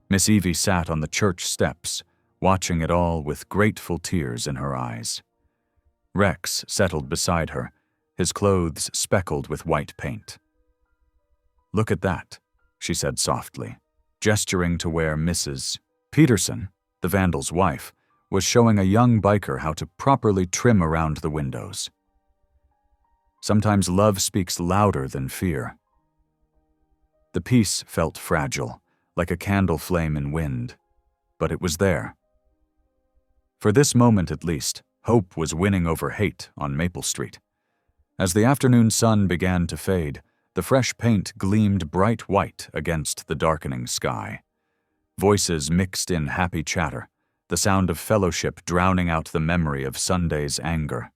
Miss Evie sat on the church steps, watching it all with grateful tears in her eyes. Rex settled beside her, his clothes speckled with white paint. "Look at that," she said softly, gesturing to where Mrs. Peterson, the vandal's wife, was showing a young biker how to properly trim around the windows. Sometimes love speaks louder than fear. The piece felt fragile, like a candle flame in wind, but it was there. For this moment at least, hope was winning over hate on Maple Street. As the afternoon sun began to fade, the fresh paint gleamed bright white against the darkening sky. Voices mixed in happy chatter, the sound of fellowship drowning out the memory of Sunday's anger.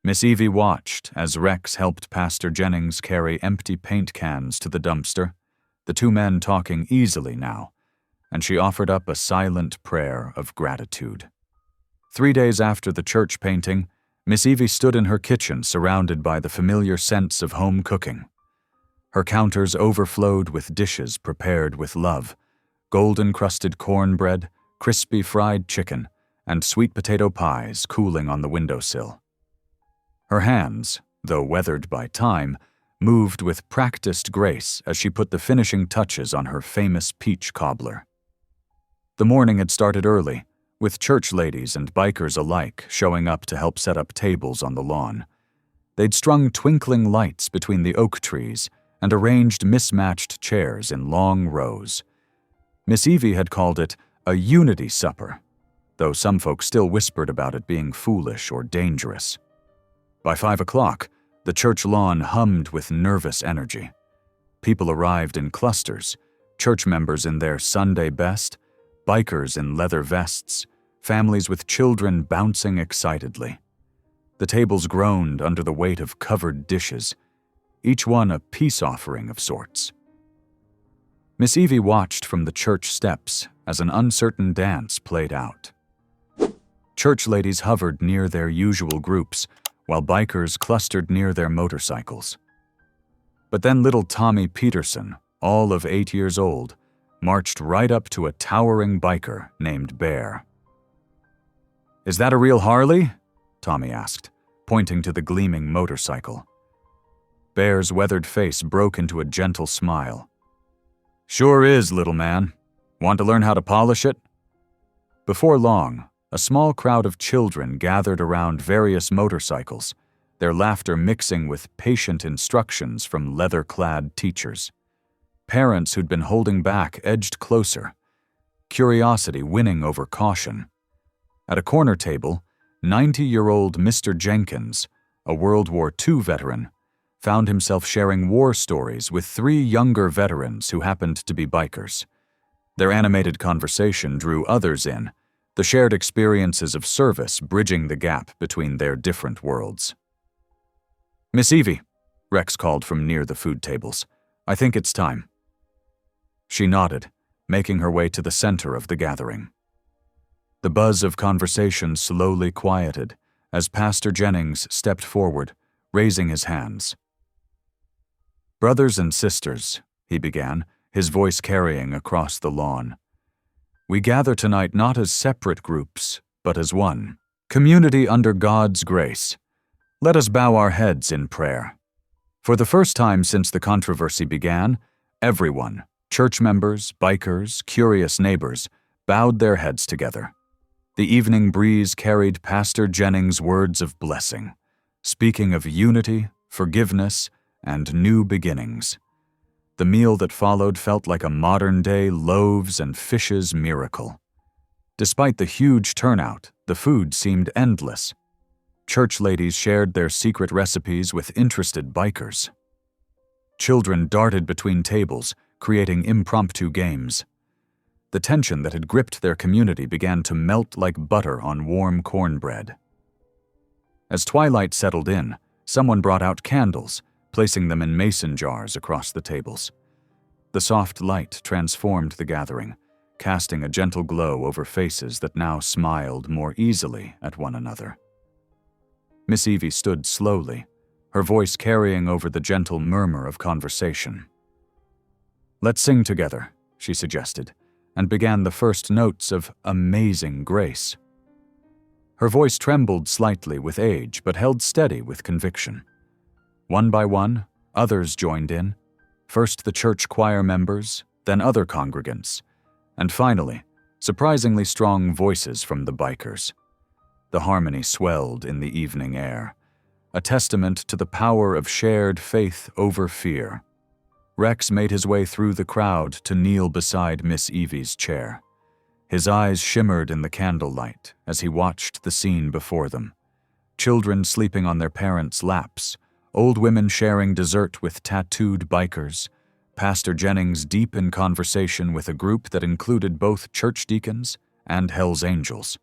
Miss Evie watched as Rex helped Pastor Jennings carry empty paint cans to the dumpster, the two men talking easily now, and she offered up a silent prayer of gratitude. 3 days after the church painting, Miss Evie stood in her kitchen surrounded by the familiar scents of home cooking. Her counters overflowed with dishes prepared with love, golden-crusted cornbread, crispy fried chicken, and sweet potato pies cooling on the windowsill. Her hands, though weathered by time, moved with practiced grace as she put the finishing touches on her famous peach cobbler. The morning had started early, with church ladies and bikers alike showing up to help set up tables on the lawn. They'd strung twinkling lights between the oak trees and arranged mismatched chairs in long rows. Miss Evie had called it a unity supper, though some folks still whispered about it being foolish or dangerous. By 5 o'clock, the church lawn hummed with nervous energy. People arrived in clusters, church members in their Sunday best, bikers in leather vests, families with children bouncing excitedly. The tables groaned under the weight of covered dishes, each one a peace offering of sorts. Miss Evie watched from the church steps as an uncertain dance played out. Church ladies hovered near their usual groups, while bikers clustered near their motorcycles. But then little Tommy Peterson, all of 8 years old, marched right up to a towering biker named Bear. "Is that a real Harley?" Tommy asked, pointing to the gleaming motorcycle. Bear's weathered face broke into a gentle smile. "Sure is, little man. Want to learn how to polish it?" Before long, A small crowd of children gathered around various motorcycles, their laughter mixing with patient instructions from leather-clad teachers. Parents who'd been holding back edged closer, curiosity winning over caution. At a corner table, 90-year-old Mr. Jenkins, a World War II veteran, found himself sharing war stories with 3 younger veterans who happened to be bikers. Their animated conversation drew others in, the shared experiences of service bridging the gap between their different worlds. "Miss Evie," Rex called from near the food tables, "I think it's time." She nodded, making her way to the center of the gathering. The buzz of conversation slowly quieted as Pastor Jennings stepped forward, raising his hands. "Brothers and sisters," he began, his voice carrying across the lawn. "We gather tonight not as separate groups, but as one, community under God's grace. Let us bow our heads in prayer." For the first time since the controversy began, everyone, church members, bikers, curious neighbors, bowed their heads together. The evening breeze carried Pastor Jennings' words of blessing, speaking of unity, forgiveness, and new beginnings. The meal that followed felt like a modern-day loaves and fishes miracle. Despite the huge turnout, the food seemed endless. Church ladies shared their secret recipes with interested bikers. Children darted between tables, creating impromptu games. The tension that had gripped their community began to melt like butter on warm cornbread. As twilight settled in, someone brought out candles, placing them in mason jars across the tables. The soft light transformed the gathering, casting a gentle glow over faces that now smiled more easily at one another. Miss Evie stood slowly, her voice carrying over the gentle murmur of conversation. "Let's sing together," she suggested, and began the first notes of Amazing Grace. Her voice trembled slightly with age, but held steady with conviction. One by one, others joined in, first the church choir members, then other congregants, and finally, surprisingly strong voices from the bikers. The harmony swelled in the evening air, a testament to the power of shared faith over fear. Rex made his way through the crowd to kneel beside Miss Evie's chair. His eyes shimmered in the candlelight as he watched the scene before them. Children sleeping on their parents' laps, old women sharing dessert with tattooed bikers, Pastor Jennings deep in conversation with a group that included both church deacons and Hell's Angels.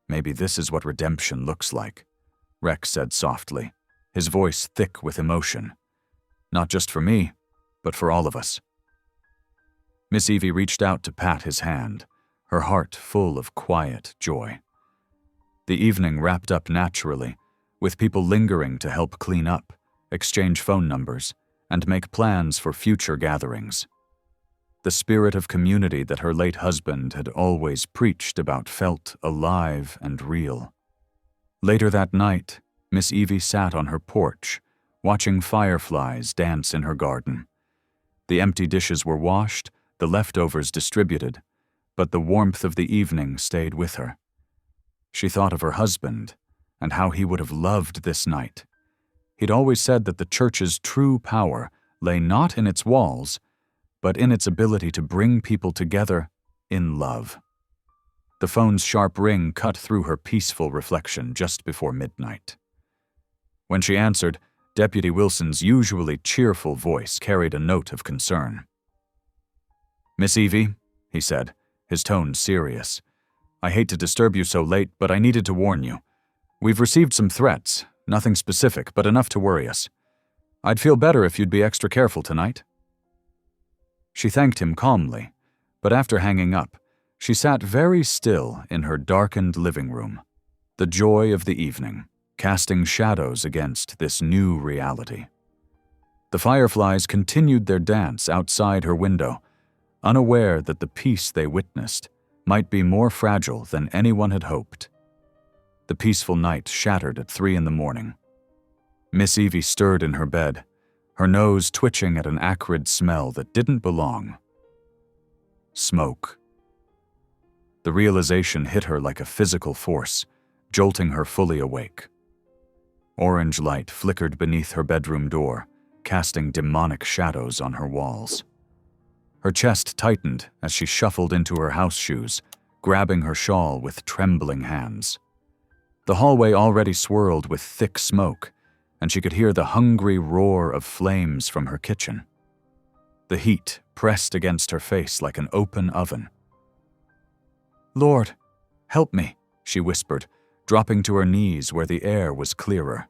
"Maybe this is what redemption looks like," Rex said softly, his voice thick with emotion. "Not just for me, but for all of us." Miss Evie reached out to pat his hand, her heart full of quiet joy. The evening wrapped up naturally, with people lingering to help clean up, exchange phone numbers, and make plans for future gatherings. The spirit of community that her late husband had always preached about felt alive and real. Later that night, Miss Evie sat on her porch, watching fireflies dance in her garden. The empty dishes were washed, the leftovers distributed, but the warmth of the evening stayed with her. She thought of her husband, and how he would have loved this night. He'd always said that the church's true power lay not in its walls, but in its ability to bring people together in love. The phone's sharp ring cut through her peaceful reflection just before midnight. When she answered, Deputy Wilson's usually cheerful voice carried a note of concern. "Miss Evie," he said, his tone serious, "I hate to disturb you so late, but I needed to warn you. We've received some threats, nothing specific, but enough to worry us. I'd feel better if you'd be extra careful tonight." She thanked him calmly, but after hanging up, she sat very still in her darkened living room, the joy of the evening, casting shadows against this new reality. The fireflies continued their dance outside her window, unaware that the peace they witnessed might be more fragile than anyone had hoped. The peaceful night shattered at 3 a.m. Miss Evie stirred in her bed, her nose twitching at an acrid smell that didn't belong. Smoke. The realization hit her like a physical force, jolting her fully awake. Orange light flickered beneath her bedroom door, casting demonic shadows on her walls. Her chest tightened as she shuffled into her house shoes, grabbing her shawl with trembling hands. The hallway already swirled with thick smoke, and she could hear the hungry roar of flames from her kitchen. The heat pressed against her face like an open oven. "Lord, help me," she whispered, dropping to her knees where the air was clearer.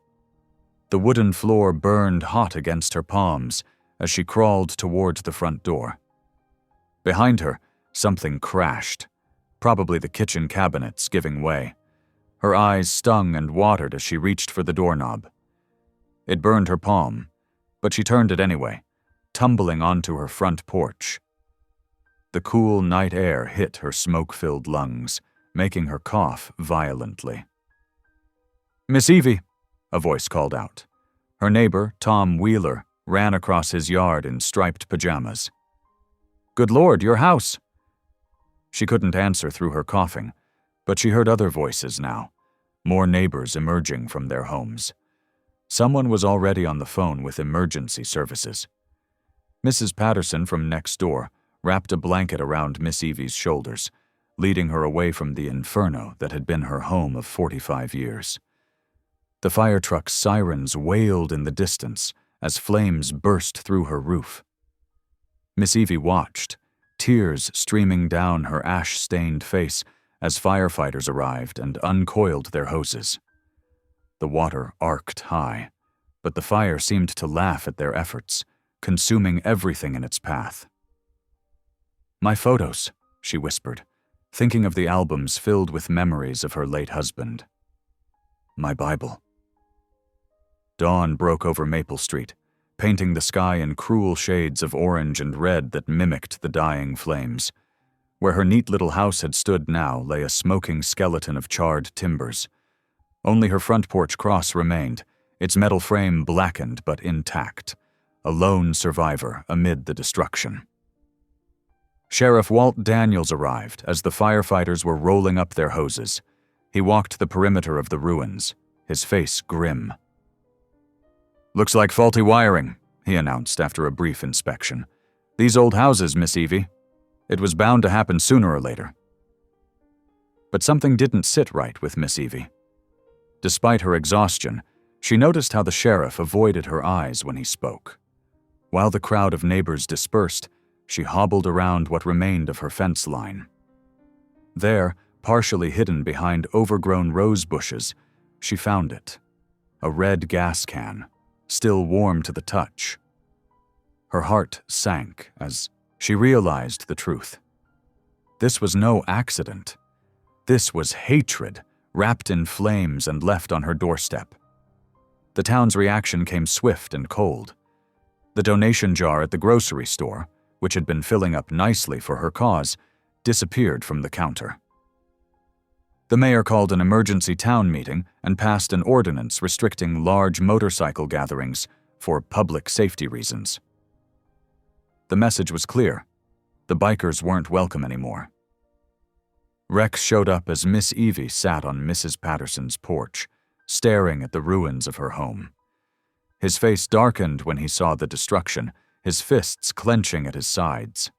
The wooden floor burned hot against her palms as she crawled toward the front door. Behind her, something crashed, probably the kitchen cabinets giving way. Her eyes stung and watered as she reached for the doorknob. It burned her palm, but she turned it anyway, tumbling onto her front porch. The cool night air hit her smoke-filled lungs, making her cough violently. "Miss Evie," a voice called out. Her neighbor, Tom Wheeler, ran across his yard in striped pajamas. "Good Lord, your house!" She couldn't answer through her coughing, but she heard other voices now, more neighbors emerging from their homes. Someone was already on the phone with emergency services. Mrs. Patterson from next door wrapped a blanket around Miss Evie's shoulders, leading her away from the inferno that had been her home of 45 years. The fire truck's sirens wailed in the distance as flames burst through her roof. Miss Evie watched, tears streaming down her ash-stained face as firefighters arrived and uncoiled their hoses. The water arced high, but the fire seemed to laugh at their efforts, consuming everything in its path. "My photos," she whispered, thinking of the albums filled with memories of her late husband. "My Bible." Dawn broke over Maple Street, painting the sky in cruel shades of orange and red that mimicked the dying flames. Where her neat little house had stood now lay a smoking skeleton of charred timbers. Only her front porch cross remained, its metal frame blackened but intact, a lone survivor amid the destruction. Sheriff Walt Daniels arrived as the firefighters were rolling up their hoses. He walked the perimeter of the ruins, his face grim. "Looks like faulty wiring," he announced after a brief inspection. "These old houses, Miss Evie. It was bound to happen sooner or later." But something didn't sit right with Miss Evie. Despite her exhaustion, she noticed how the sheriff avoided her eyes when he spoke. While the crowd of neighbors dispersed, she hobbled around what remained of her fence line. There, partially hidden behind overgrown rose bushes, she found it. A red gas can, still warm to the touch. Her heart sank as she realized the truth. This was no accident. This was hatred, wrapped in flames and left on her doorstep. The town's reaction came swift and cold. The donation jar at the grocery store, which had been filling up nicely for her cause, disappeared from the counter. The mayor called an emergency town meeting and passed an ordinance restricting large motorcycle gatherings for public safety reasons. The message was clear. The bikers weren't welcome anymore. Rex showed up as Miss Evie sat on Mrs. Patterson's porch, staring at the ruins of her home. His face darkened when he saw the destruction, his fists clenching at his sides.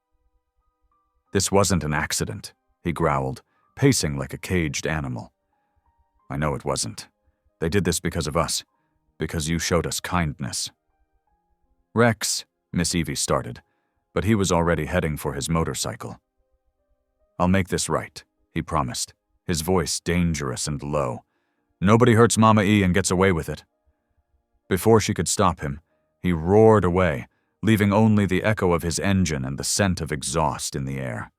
"This wasn't an accident," he growled, pacing like a caged animal. "I know it wasn't. They did this because of us, because you showed us kindness." "Rex," Miss Evie started, but he was already heading for his motorcycle. "I'll make this right," he promised, his voice dangerous and low. "Nobody hurts Mama E and gets away with it." Before she could stop him, he roared away, leaving only the echo of his engine and the scent of exhaust in the air.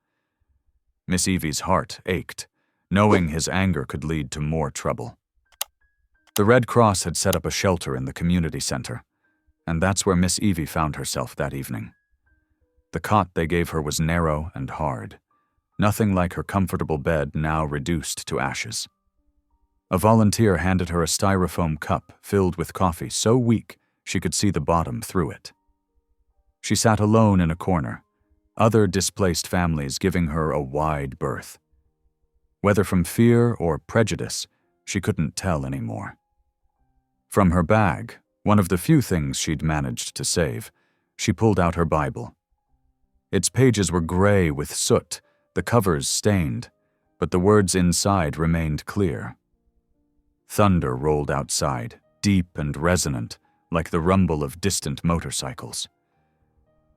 Miss Evie's heart ached, knowing his anger could lead to more trouble. The Red Cross had set up a shelter in the community center, and that's where Miss Evie found herself that evening. The cot they gave her was narrow and hard, nothing like her comfortable bed now reduced to ashes. A volunteer handed her a styrofoam cup filled with coffee so weak she could see the bottom through it. She sat alone in a corner, other displaced families giving her a wide berth. Whether from fear or prejudice, she couldn't tell anymore. From her bag, one of the few things she'd managed to save, she pulled out her Bible. Its pages were gray with soot, the covers stained, but the words inside remained clear. Thunder rolled outside, deep and resonant, like the rumble of distant motorcycles.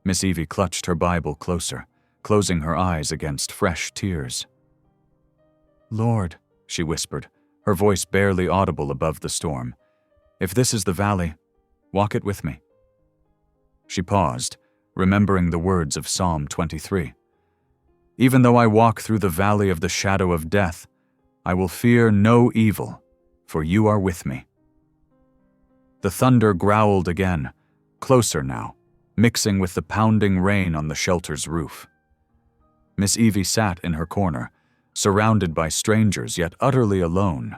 Miss Evie clutched her Bible closer, closing her eyes against fresh tears. "Lord," she whispered, her voice barely audible above the storm, "if this is the valley, walk it with me." She paused, remembering the words of Psalm 23. "Even though I walk through the valley of the shadow of death, I will fear no evil, for you are with me." The thunder growled again, closer now, mixing with the pounding rain on the shelter's roof. Miss Evie sat in her corner, surrounded by strangers yet utterly alone,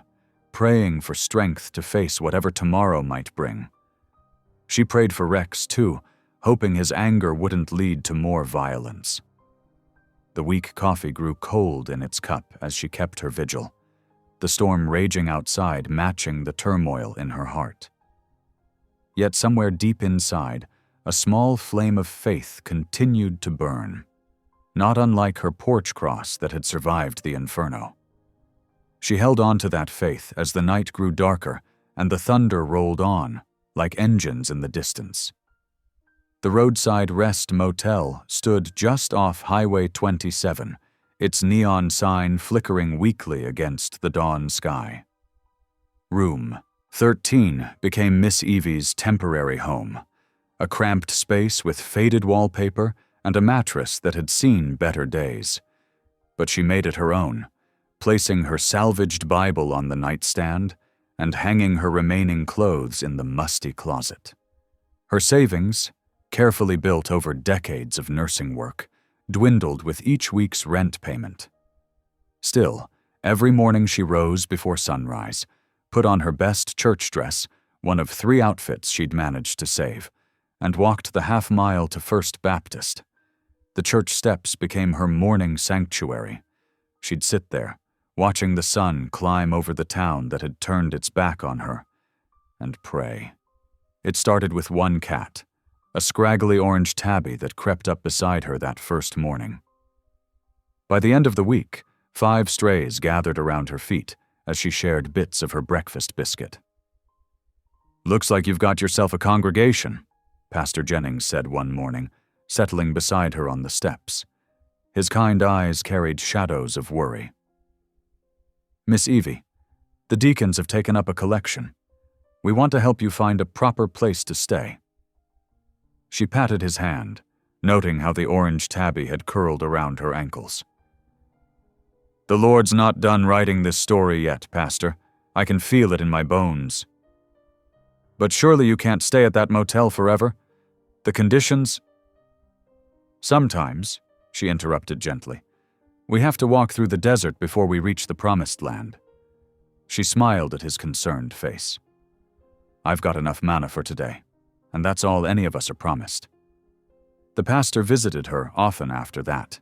praying for strength to face whatever tomorrow might bring. She prayed for Rex, too, hoping his anger wouldn't lead to more violence. The weak coffee grew cold in its cup as she kept her vigil, the storm raging outside matching the turmoil in her heart. Yet somewhere deep inside, a small flame of faith continued to burn, not unlike her porch cross that had survived the inferno. She held on to that faith as the night grew darker and the thunder rolled on, like engines in the distance. The roadside rest motel stood just off Highway 27, its neon sign flickering weakly against the dawn sky. Room 13 became Miss Evie's temporary home, a cramped space with faded wallpaper and a mattress that had seen better days. But she made it her own, placing her salvaged Bible on the nightstand and hanging her remaining clothes in the musty closet. Her savings, carefully built over decades of nursing work, dwindled with each week's rent payment. Still, every morning she rose before sunrise, put on her best church dress, one of 3 outfits she'd managed to save, and walked the half-mile to First Baptist. The church steps became her morning sanctuary. She'd sit there, watching the sun climb over the town that had turned its back on her, and pray. It started with one cat, a scraggly orange tabby that crept up beside her that first morning. By the end of the week, 5 strays gathered around her feet as she shared bits of her breakfast biscuit. "Looks like you've got yourself a congregation," Pastor Jennings said one morning, settling beside her on the steps. His kind eyes carried shadows of worry. "Miss Evie, the deacons have taken up a collection. We want to help you find a proper place to stay." She patted his hand, noting how the orange tabby had curled around her ankles. "The Lord's not done writing this story yet, Pastor. I can feel it in my bones." "But surely you can't stay at that motel forever? The conditions—" "Sometimes," she interrupted gently, "we have to walk through the desert before we reach the promised land." She smiled at his concerned face. "I've got enough manna for today, and that's all any of us are promised." The pastor visited her often after that,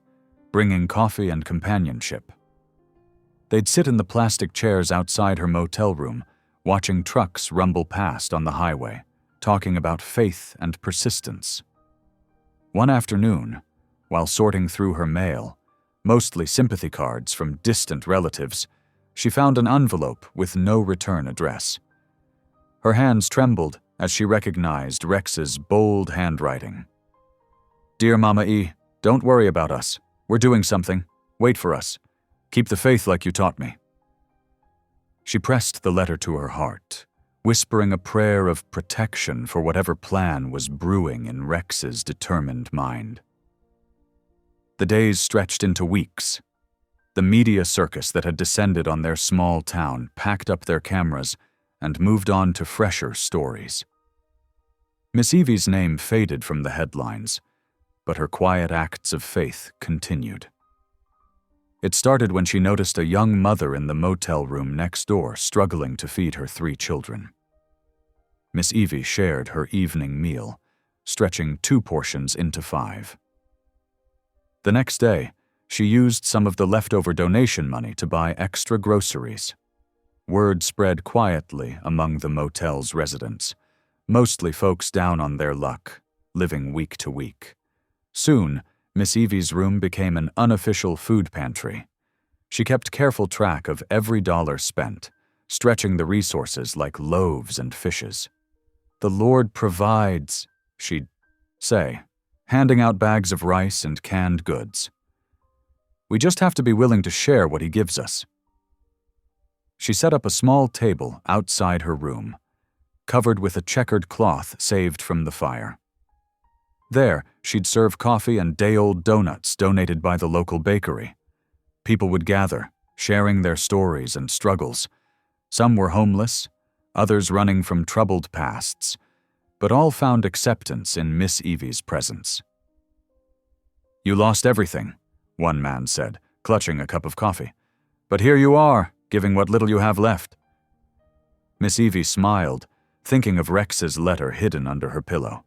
bringing coffee and companionship. They'd sit in the plastic chairs outside her motel room, watching trucks rumble past on the highway, talking about faith and persistence. One afternoon, while sorting through her mail, mostly sympathy cards from distant relatives, she found an envelope with no return address. Her hands trembled as she recognized Rex's bold handwriting. "Dear Mama E, don't worry about us. We're doing something. Wait for us. Keep the faith like you taught me." She pressed the letter to her heart, whispering a prayer of protection for whatever plan was brewing in Rex's determined mind. The days stretched into weeks. The media circus that had descended on their small town packed up their cameras and moved on to fresher stories. Miss Evie's name faded from the headlines, but her quiet acts of faith continued. It started when she noticed a young mother in the motel room next door struggling to feed her 3 children. Miss Evie shared her evening meal, stretching 2 portions into 5. The next day, She used some of the leftover donation money to buy extra groceries. Word spread quietly among the motel's residents, mostly folks down on their luck, living week to week. Soon, Miss Evie's room became an unofficial food pantry. She kept careful track of every dollar spent, stretching the resources like loaves and fishes. "The Lord provides," she'd say, handing out bags of rice and canned goods. "We just have to be willing to share what He gives us." She set up a small table outside her room, covered with a checkered cloth saved from the fire. There, she'd serve coffee and day-old donuts donated by the local bakery. People would gather, sharing their stories and struggles. Some were homeless, others running from troubled pasts, but all found acceptance in Miss Evie's presence. "You lost everything," one man said, clutching a cup of coffee. "But here you are, giving what little you have left." Miss Evie smiled, thinking of Rex's letter hidden under her pillow.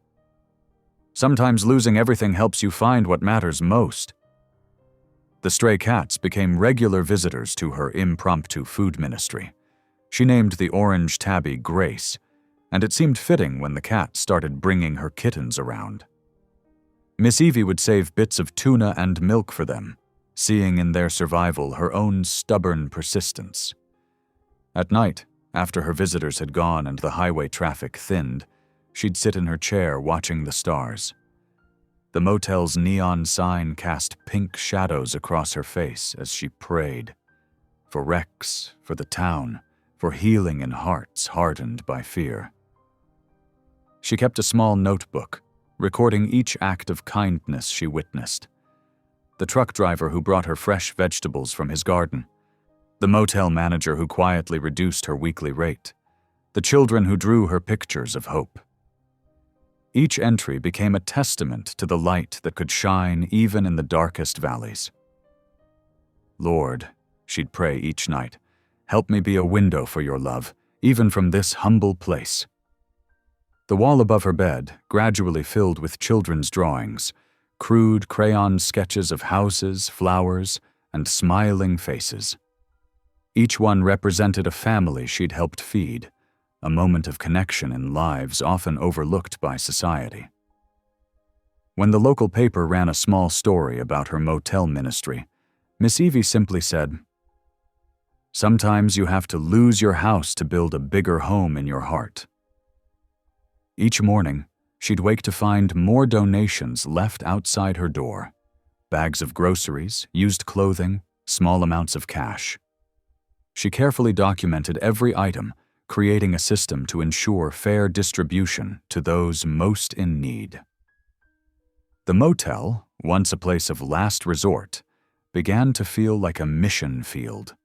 "Sometimes losing everything helps you find what matters most." The stray cats became regular visitors to her impromptu food ministry. She named the orange tabby Grace, and it seemed fitting when the cat started bringing her kittens around. Miss Evie would save bits of tuna and milk for them, seeing in their survival her own stubborn persistence. At night, after her visitors had gone and the highway traffic thinned, she'd sit in her chair watching the stars. The motel's neon sign cast pink shadows across her face as she prayed. For Rex, for the town, for healing in hearts hardened by fear. She kept a small notebook, recording each act of kindness she witnessed. The truck driver who brought her fresh vegetables from his garden. The motel manager who quietly reduced her weekly rate. The children who drew her pictures of hope. Each entry became a testament to the light that could shine even in the darkest valleys. "Lord," she'd pray each night, "help me be a window for your love, even from this humble place." The wall above her bed gradually filled with children's drawings, crude crayon sketches of houses, flowers, and smiling faces. Each one represented a family she'd helped feed, a moment of connection in lives often overlooked by society. When the local paper ran a small story about her motel ministry, Miss Evie simply said, "Sometimes you have to lose your house to build a bigger home in your heart." Each morning, she'd wake to find more donations left outside her door. Bags of groceries, used clothing, small amounts of cash. She carefully documented every item, creating a system to ensure fair distribution to those most in need. The motel, once a place of last resort, began to feel like a mission field.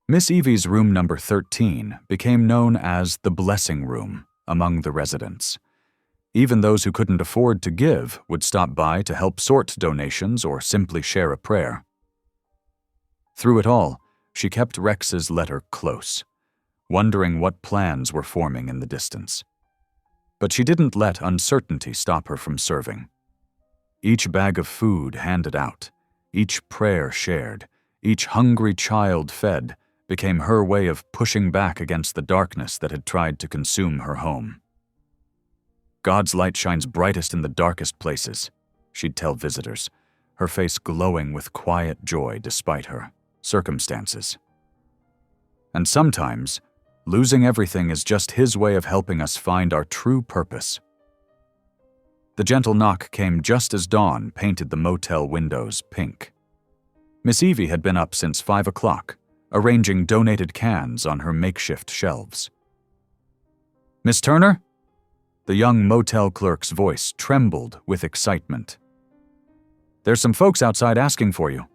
Miss Evie's room number 13 became known as the Blessing Room among the residents. Even those who couldn't afford to give would stop by to help sort donations or simply share a prayer. Through it all, she kept Rex's letter close, wondering what plans were forming in the distance. But she didn't let uncertainty stop her from serving. Each bag of food handed out, each prayer shared, each hungry child fed became her way of pushing back against the darkness that had tried to consume her home. "God's light shines brightest in the darkest places," she'd tell visitors, her face glowing with quiet joy despite her circumstances. And sometimes, losing everything is just His way of helping us find our true purpose. The gentle knock came just as dawn painted the motel windows pink. Miss Evie had been up since 5 o'clock, arranging donated cans on her makeshift shelves. "Miss Turner?" The young motel clerk's voice trembled with excitement. "There's some folks outside asking for you."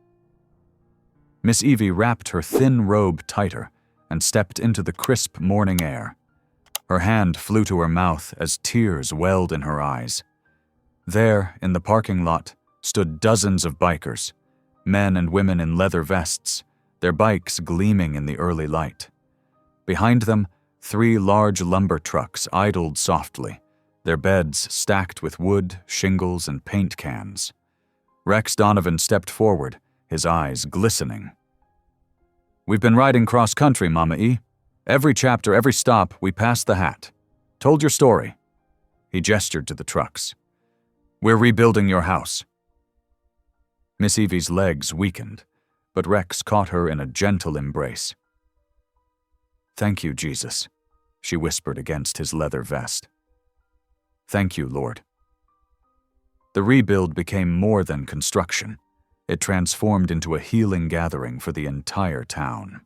Miss Evie wrapped her thin robe tighter and stepped into the crisp morning air. Her hand flew to her mouth as tears welled in her eyes. There, in the parking lot, stood dozens of bikers, men and women in leather vests, their bikes gleaming in the early light. Behind them, 3 large lumber trucks idled softly, their beds stacked with wood, shingles, and paint cans. Rex Donovan stepped forward, his eyes glistening. "We've been riding cross-country, Mama E. Every chapter, every stop, we passed the hat. Told your story." He gestured to the trucks. "We're rebuilding your house." Miss Evie's legs weakened, but Rex caught her in a gentle embrace. "Thank you, Jesus," she whispered against his leather vest. "Thank you, Lord." The rebuild became more than construction. It transformed into a healing gathering for the entire town.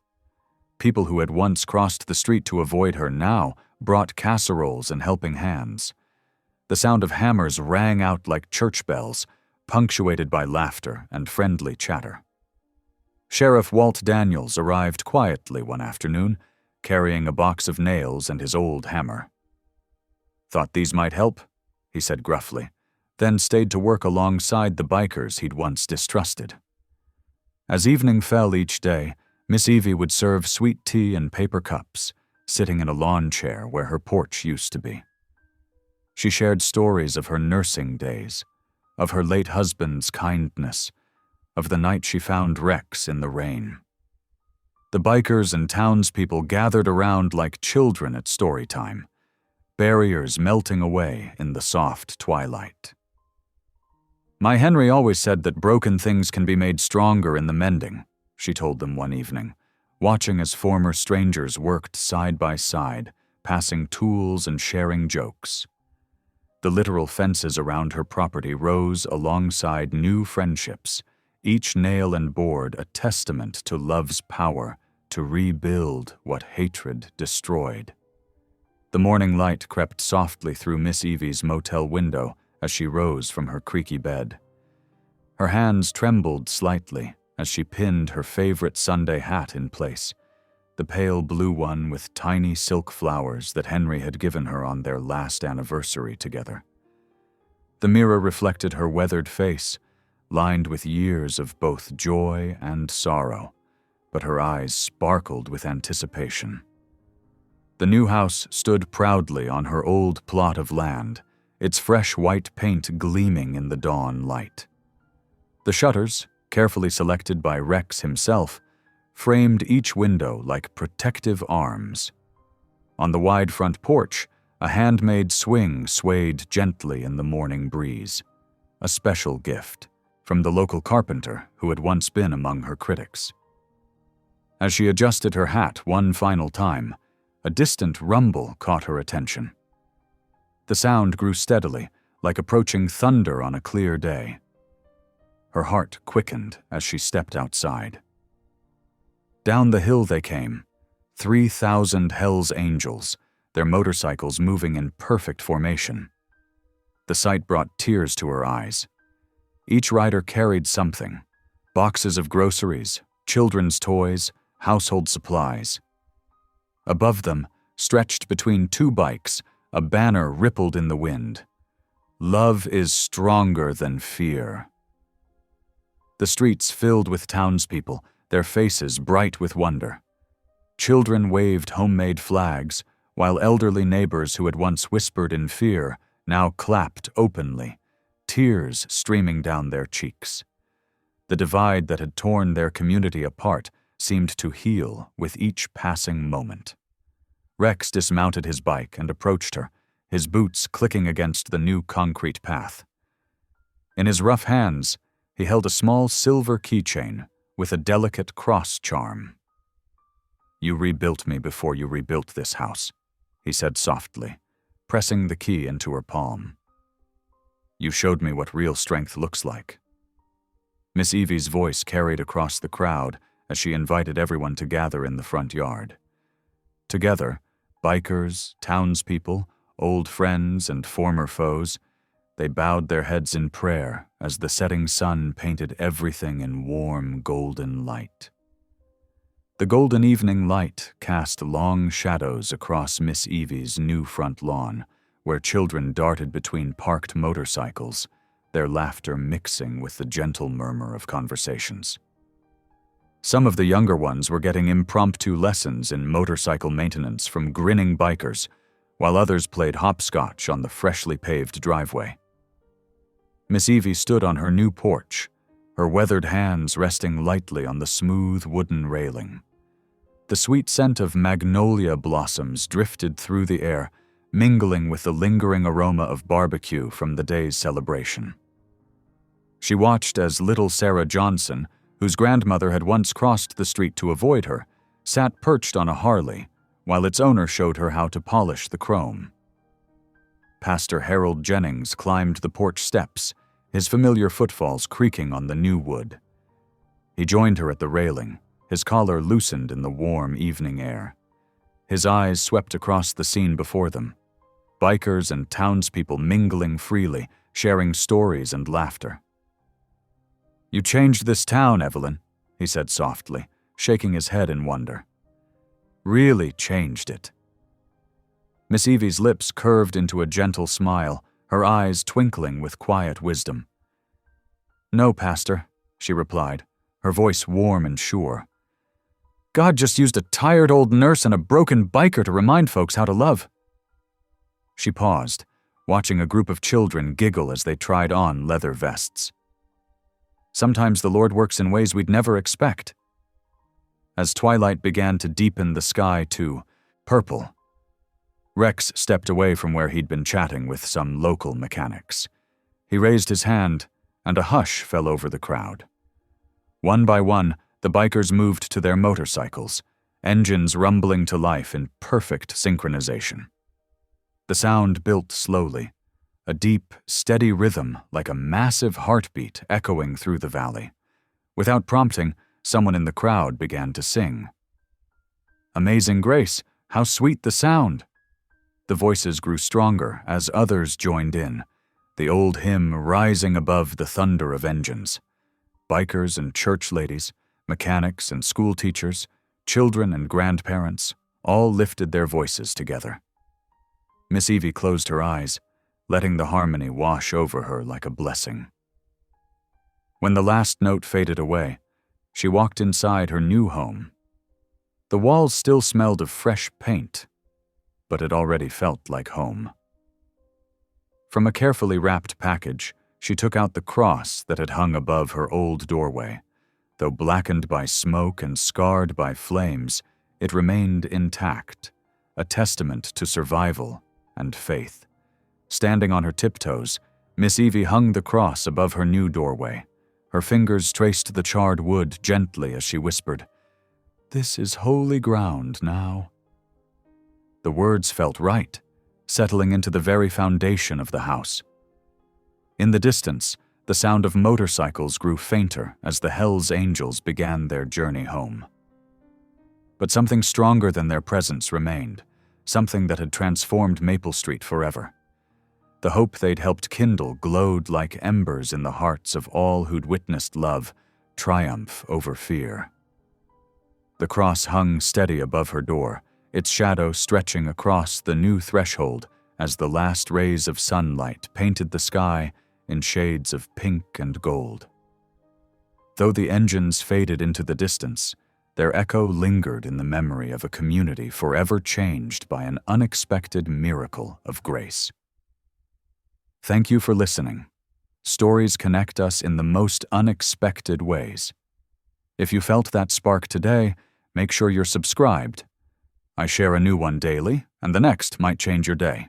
People who had once crossed the street to avoid her now brought casseroles and helping hands. The sound of hammers rang out like church bells, punctuated by laughter and friendly chatter. Sheriff Walt Daniels arrived quietly one afternoon, carrying a box of nails and his old hammer. "Thought these might help," he said gruffly, then stayed to work alongside the bikers he'd once distrusted. As evening fell each day, Miss Evie would serve sweet tea in paper cups, sitting in a lawn chair where her porch used to be. She shared stories of her nursing days, of her late husband's kindness, of the night she found Rex in the rain. The bikers and townspeople gathered around like children at story time, barriers melting away in the soft twilight. "My Henry always said that broken things can be made stronger in the mending," she told them one evening, watching as former strangers worked side by side, passing tools and sharing jokes. The literal fences around her property rose alongside new friendships, each nail and board a testament to love's power to rebuild what hatred destroyed. The morning light crept softly through Miss Evie's motel window as she rose from her creaky bed. Her hands trembled slightly as she pinned her favorite Sunday hat in place, the pale blue one with tiny silk flowers that Henry had given her on their last anniversary together. The mirror reflected her weathered face, lined with years of both joy and sorrow, but her eyes sparkled with anticipation. The new house stood proudly on her old plot of land, its fresh white paint gleaming in the dawn light. The shutters, carefully selected by Rex himself, framed each window like protective arms. On the wide front porch, a handmade swing swayed gently in the morning breeze, a special gift from the local carpenter who had once been among her critics. As she adjusted her hat one final time, a distant rumble caught her attention. The sound grew steadily, like approaching thunder on a clear day. Her heart quickened as she stepped outside. Down the hill they came, 3,000 Hell's Angels, their motorcycles moving in perfect formation. The sight brought tears to her eyes. Each rider carried something: boxes of groceries, children's toys, household supplies. Above them, stretched between two bikes, a banner rippled in the wind. "Love is stronger than fear." The streets filled with townspeople, their faces bright with wonder. Children waved homemade flags, while elderly neighbors who had once whispered in fear now clapped openly, tears streaming down their cheeks. The divide that had torn their community apart seemed to heal with each passing moment. Rex dismounted his bike and approached her, his boots clicking against the new concrete path. In his rough hands, he held a small silver keychain with a delicate cross charm. "You rebuilt me before you rebuilt this house," he said softly, pressing the key into her palm. "You showed me what real strength looks like." Miss Evie's voice carried across the crowd as she invited everyone to gather in the front yard. Together, bikers, townspeople, old friends, and former foes, they bowed their heads in prayer as the setting sun painted everything in warm, golden light. The golden evening light cast long shadows across Miss Evie's new front lawn, where children darted between parked motorcycles, their laughter mixing with the gentle murmur of conversations. Some of the younger ones were getting impromptu lessons in motorcycle maintenance from grinning bikers, while others played hopscotch on the freshly paved driveway. Miss Evie stood on her new porch, her weathered hands resting lightly on the smooth wooden railing. The sweet scent of magnolia blossoms drifted through the air, mingling with the lingering aroma of barbecue from the day's celebration. She watched as little Sarah Johnson, whose grandmother had once crossed the street to avoid her, sat perched on a Harley, while its owner showed her how to polish the chrome. Pastor Harold Jennings climbed the porch steps, his familiar footfalls creaking on the new wood. He joined her at the railing, his collar loosened in the warm evening air. His eyes swept across the scene before them, bikers and townspeople mingling freely, sharing stories and laughter. "You changed this town, Evelyn," he said softly, shaking his head in wonder. "Really changed it." Miss Evie's lips curved into a gentle smile, her eyes twinkling with quiet wisdom. "No, Pastor," she replied, her voice warm and sure. "God just used a tired old nurse and a broken biker to remind folks how to love." She paused, watching a group of children giggle as they tried on leather vests. "Sometimes the Lord works in ways we'd never expect." As twilight began to deepen the sky to purple, Rex stepped away from where he'd been chatting with some local mechanics. He raised his hand, and a hush fell over the crowd. One by one, the bikers moved to their motorcycles, engines rumbling to life in perfect synchronization. The sound built slowly, a deep, steady rhythm like a massive heartbeat echoing through the valley. Without prompting, someone in the crowd began to sing. "Amazing Grace, how sweet the sound!" The voices grew stronger as others joined in, the old hymn rising above the thunder of engines. Bikers and church ladies, mechanics and school teachers, children and grandparents, all lifted their voices together. Miss Evie closed her eyes, letting the harmony wash over her like a blessing. When the last note faded away, she walked inside her new home. The walls still smelled of fresh paint, but it already felt like home. From a carefully wrapped package, she took out the cross that had hung above her old doorway. Though blackened by smoke and scarred by flames, it remained intact, a testament to survival and faith. Standing on her tiptoes, Miss Evie hung the cross above her new doorway. Her fingers traced the charred wood gently as she whispered, "This is holy ground now." The words felt right, settling into the very foundation of the house. In the distance, the sound of motorcycles grew fainter as the Hells Angels began their journey home. But something stronger than their presence remained, something that had transformed Maple Street forever. The hope they'd helped kindle glowed like embers in the hearts of all who'd witnessed love triumph over fear. The cross hung steady above her door, its shadow stretching across the new threshold as the last rays of sunlight painted the sky in shades of pink and gold. Though the engines faded into the distance, their echo lingered in the memory of a community forever changed by an unexpected miracle of grace. Thank you for listening. Stories connect us in the most unexpected ways. If you felt that spark today, make sure you're subscribed. I share a new one daily, and the next might change your day.